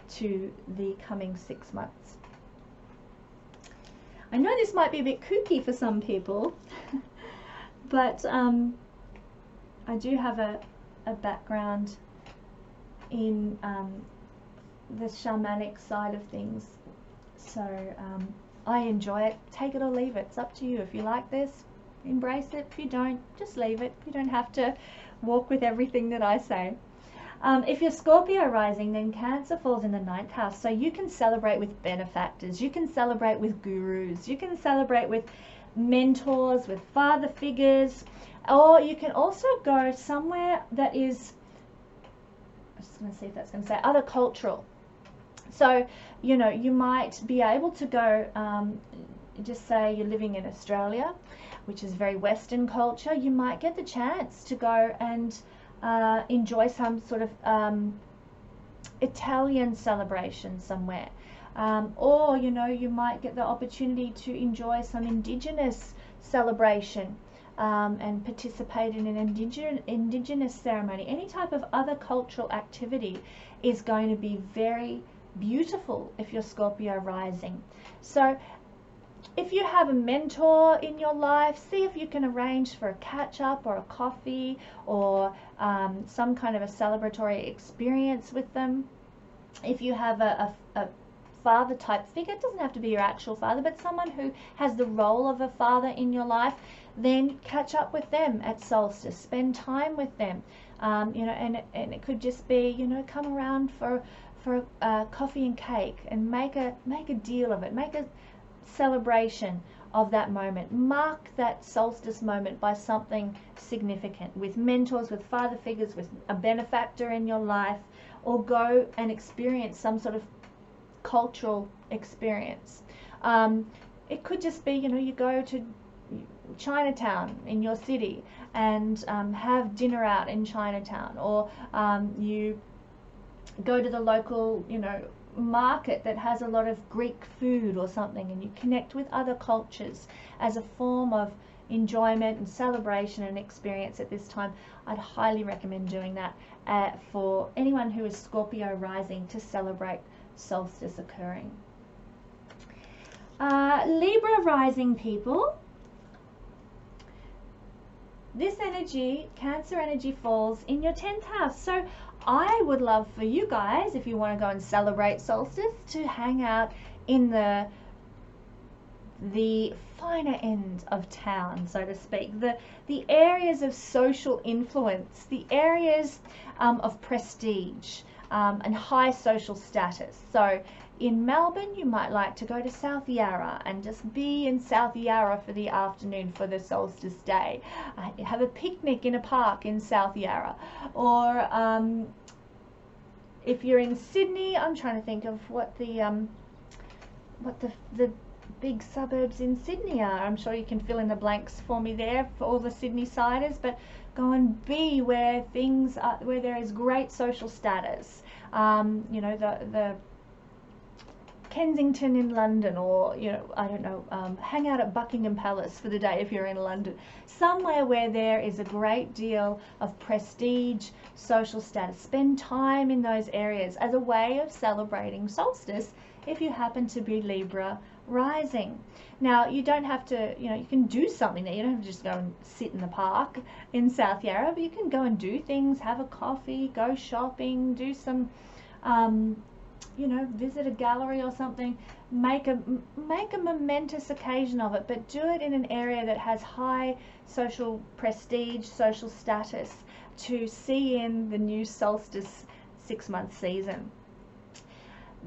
to the coming 6 months. I know this might be a bit kooky for some people, but I do have a background in the shamanic side of things, so I enjoy it. Take it or leave it. It's up to you. If you like this, embrace it. If you don't, just leave it. You don't have to walk with everything that I say. If you're Scorpio rising, then Cancer falls in the 9th house, so you can celebrate with benefactors, you can celebrate with gurus, you can celebrate with mentors, with father figures, or you can also go somewhere that is, I'm just going to see if that's going to say other cultural. So, you know, you might be able to go, just say you're living in Australia, which is very Western culture. You might get the chance to go and enjoy some sort of Italian celebration somewhere. Or, you know, you might get the opportunity to enjoy some indigenous celebration and participate in an indigenous ceremony. Any type of other cultural activity is going to be very beautiful if you're Scorpio rising. So if you have a mentor in your life, see if you can arrange for a catch-up or a coffee or some kind of a celebratory experience with them. If you have a father type figure, it doesn't have to be your actual father, but someone who has the role of a father in your life, then catch up with them at solstice, spend time with them, you know, and it could just be, you know, come around for coffee and cake and make a deal of it, make a celebration of that moment, mark that solstice moment by something significant, with mentors, with father figures, with a benefactor in your life, or go and experience some sort of cultural experience. It could just be, you know, you go to Chinatown in your city and have dinner out in Chinatown, or you go to the local, you know, market that has a lot of Greek food or something, and you connect with other cultures as a form of enjoyment and celebration and experience at this time. I'd highly recommend doing that for anyone who is Scorpio rising to celebrate solstice occurring. Libra rising people, this energy, Cancer energy, falls in your 10th house. So I would love for you guys, if you want to go and celebrate solstice, to hang out in the finer end of town, so to speak, the areas of social influence, the areas of prestige and high social status. So in Melbourne, you might like to go to South Yarra and just be in South Yarra for the afternoon for the solstice day. Have a picnic in a park in South Yarra. Or if you're in Sydney, I'm trying to think of what the big suburbs in Sydney are. I'm sure you can fill in the blanks for me there for all the Sydney siders, but go and be where things are, where there is great social status. You know, the Kensington in London, or, you know, I don't know, hang out at Buckingham Palace for the day if you're in London. Somewhere where there is a great deal of prestige, social status. Spend time in those areas as a way of celebrating solstice if you happen to be Libra rising. Now, you don't have to, you know, you can do something there. You don't have to just go and sit in the park in South Yarra, but you can go and do things, have a coffee, go shopping, do some you know, visit a gallery or something. Make a momentous occasion of it, but do it in an area that has high social prestige, social status, to see in the new solstice 6-month season.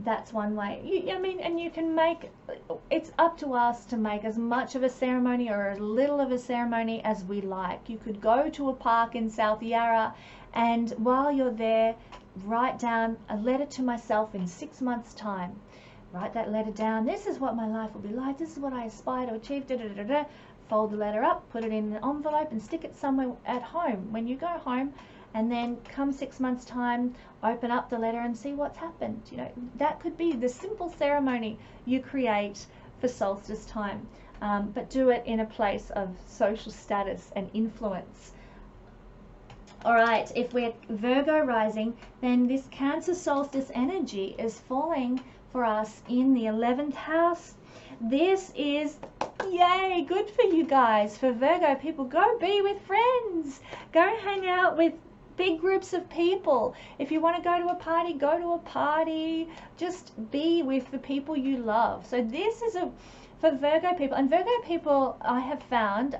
That's one way. I mean, and you can make, it's up to us to make as much of a ceremony or as little of a ceremony as we like. You could go to a park in South Yarra, and while you're there, write down a letter to myself in 6 months' time. Write that letter down. This is what my life will be like. This is what I aspire to achieve. Da, da, da, da. Fold the letter up, put it in an envelope, and stick it somewhere at home when you go home. And then come 6 months' time, open up the letter and see what's happened. You know, that could be the simple ceremony you create for solstice time. But do it in a place of social status and influence. All right, if we're Virgo rising, then this Cancer solstice energy is falling for us in the 11th house. This is, yay, good for you guys. For Virgo people, go be with friends. Go hang out with big groups of people. If you want to go to a party, go to a party. Just be with the people you love. So this is for Virgo people. And Virgo people, I have found,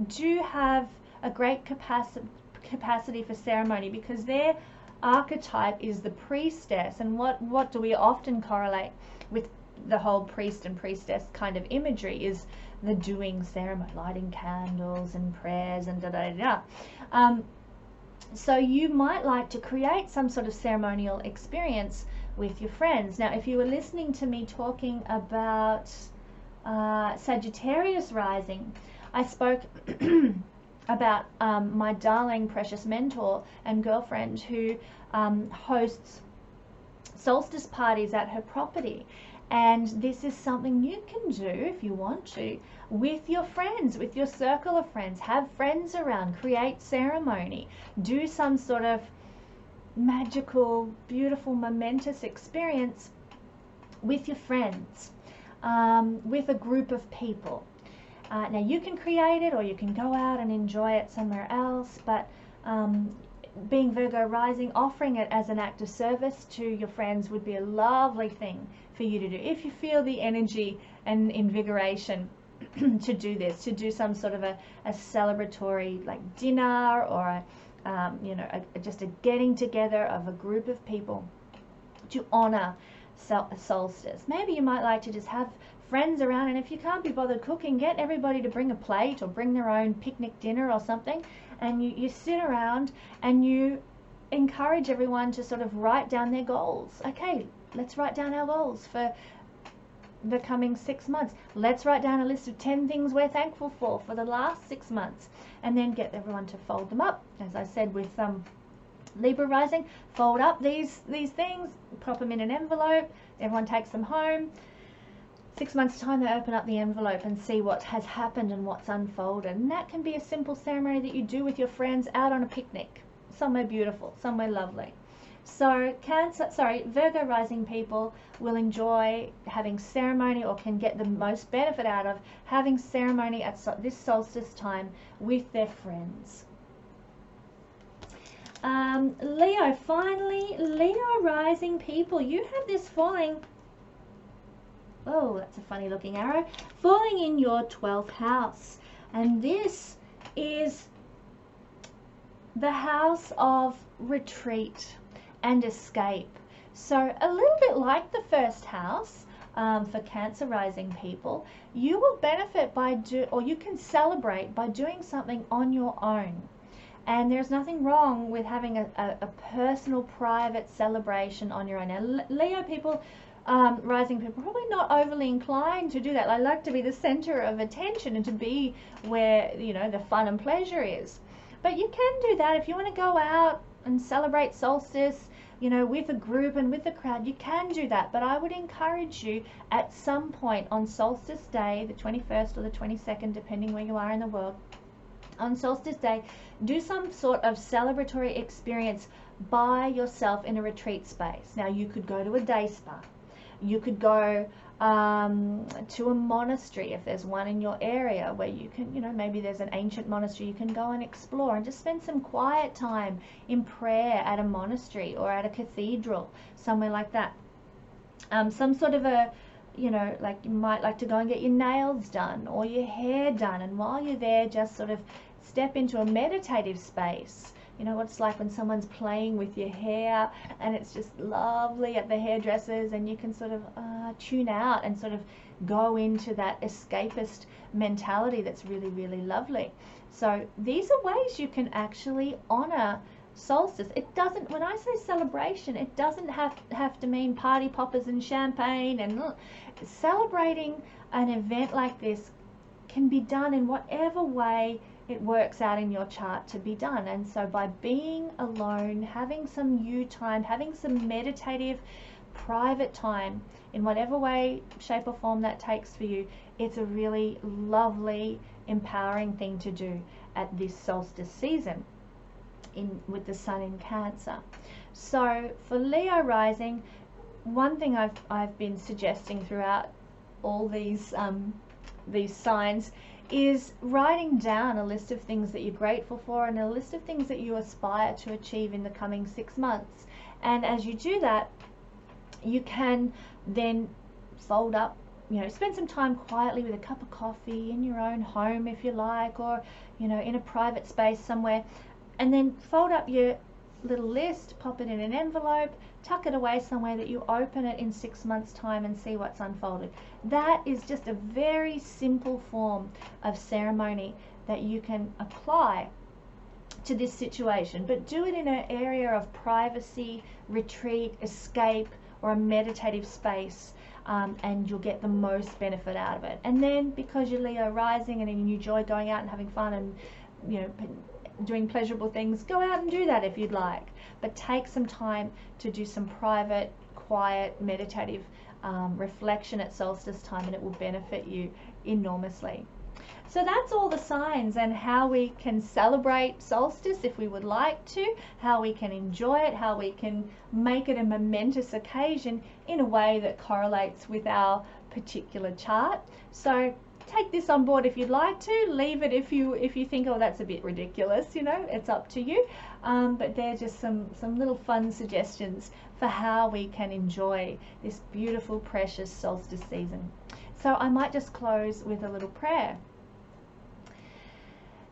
do have a great capacity for ceremony, because their archetype is the priestess. And what do we often correlate with the whole priest and priestess kind of imagery is the doing ceremony, lighting candles and prayers and da-da-da-da. So you might like to create some sort of ceremonial experience with your friends. Now, if you were listening to me talking about Sagittarius rising, I spoke about my darling, precious mentor and girlfriend who hosts solstice parties at her property. And this is something you can do if you want to with your friends, with your circle of friends. Have friends around, create ceremony, do some sort of magical, beautiful, momentous experience with your friends, with a group of people. Now you can create it or you can go out and enjoy it somewhere else, but being Virgo rising, offering it as an act of service to your friends would be a lovely thing for you to do if you feel the energy and invigoration to do this, to do some sort of a celebratory like dinner or just a getting together of a group of people to honor solstice. Maybe you might like to just have friends around, and if you can't be bothered cooking, get everybody to bring a plate or bring their own picnic dinner or something, and you sit around and you encourage everyone to sort of write down their goals. Okay, let's write down our goals for the coming 6 months. Let's write down a list of 10 things we're thankful for the last 6 months, and then get everyone to fold them up. As I said with Libra rising, fold up these things, pop them in an envelope, everyone takes them home. 6 months time they open up the envelope and see what has happened and what's unfolded. And that can be a simple ceremony that you do with your friends out on a picnic, somewhere beautiful, somewhere lovely. So Virgo rising people will enjoy having ceremony, or can get the most benefit out of having ceremony at this solstice time with their friends. Leo, finally, Leo rising people, you have this falling, oh, that's a funny looking arrow, falling in your 12th house. And this is the house of retreat and escape. So a little bit like the first house for Cancer rising people, you will benefit by you can celebrate by doing something on your own. And there's nothing wrong with having a personal, private celebration on your own. Now, Leo people, rising people, probably not overly inclined to do that. I like to be the center of attention and to be where, the fun and pleasure is. But you can do that if you want to go out and celebrate solstice, with a group and with a crowd. You can do that, but I would encourage you at some point on solstice day, the 21st or the 22nd, depending where you are in the world, on solstice day, do some sort of celebratory experience by yourself in a retreat space. Now, you could go to a day spa. You could go to a monastery if there's one in your area where you can, maybe there's an ancient monastery you can go and explore and just spend some quiet time in prayer at a monastery or at a cathedral, somewhere like that. Some sort of a, like you might like to go and get your nails done or your hair done, and while you're there, just sort of step into a meditative space. You know what it's like when someone's playing with your hair and it's just lovely at the hairdressers, and you can sort of tune out and sort of go into that escapist mentality that's really, really lovely. So these are ways you can actually honor solstice. It doesn't, when I say celebration, it doesn't have to mean party poppers and champagne, and celebrating an event like this can be done in whatever way it works out in your chart to be done. And so by being alone, having some you time, having some meditative private time in whatever way, shape or form that takes for you, it's a really lovely, empowering thing to do at this solstice season with the sun in Cancer. So for Leo rising, one thing I've been suggesting throughout all these signs is writing down a list of things that you're grateful for and a list of things that you aspire to achieve in the coming 6 months. And as you do that, you can then fold up, spend some time quietly with a cup of coffee in your own home if you like, or in a private space somewhere, and then fold up your little list, pop it in an envelope, tuck it away somewhere that you open it in 6 months' time and see what's unfolded. That is just a very simple form of ceremony that you can apply to this situation, but do it in an area of privacy, retreat, escape, or a meditative space, and you'll get the most benefit out of it. And then, because you're Leo rising and you enjoy going out and having fun and, you know, doing pleasurable things, go out and do that if you'd like, but take some time to do some private, quiet, meditative reflection at solstice time, and it will benefit you enormously. So that's all the signs and how we can celebrate solstice if we would like to, how we can enjoy it, how we can make it a momentous occasion in a way that correlates with our particular chart. So take this on board if you'd like to, leave it if you think, oh, that's a bit ridiculous, you know, it's up to you. But they're just some little fun suggestions for how we can enjoy this beautiful, precious solstice season. So I might just close with a little prayer.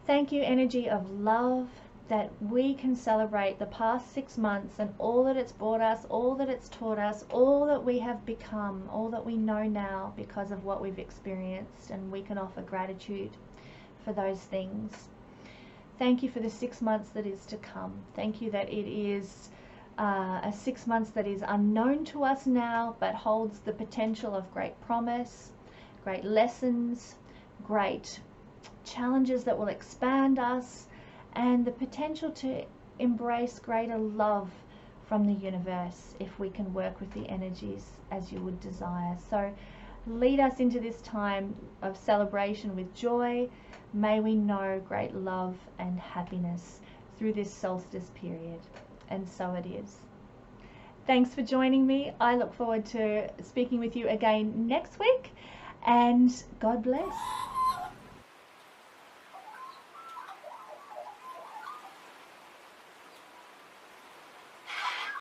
Thank you, energy of love, that we can celebrate the past 6 months and all that it's brought us, all that it's taught us, all that we have become, all that we know now because of what we've experienced, and we can offer gratitude for those things. Thank you for the 6 months that is to come. Thank you that it is a 6 months that is unknown to us now, but holds the potential of great promise, great lessons, great challenges that will expand us, and the potential to embrace greater love from the universe if we can work with the energies as you would desire. So lead us into this time of celebration with joy. May we know great love and happiness through this solstice period. And so it is. Thanks for joining me. I look forward to speaking with you again next week, and God bless.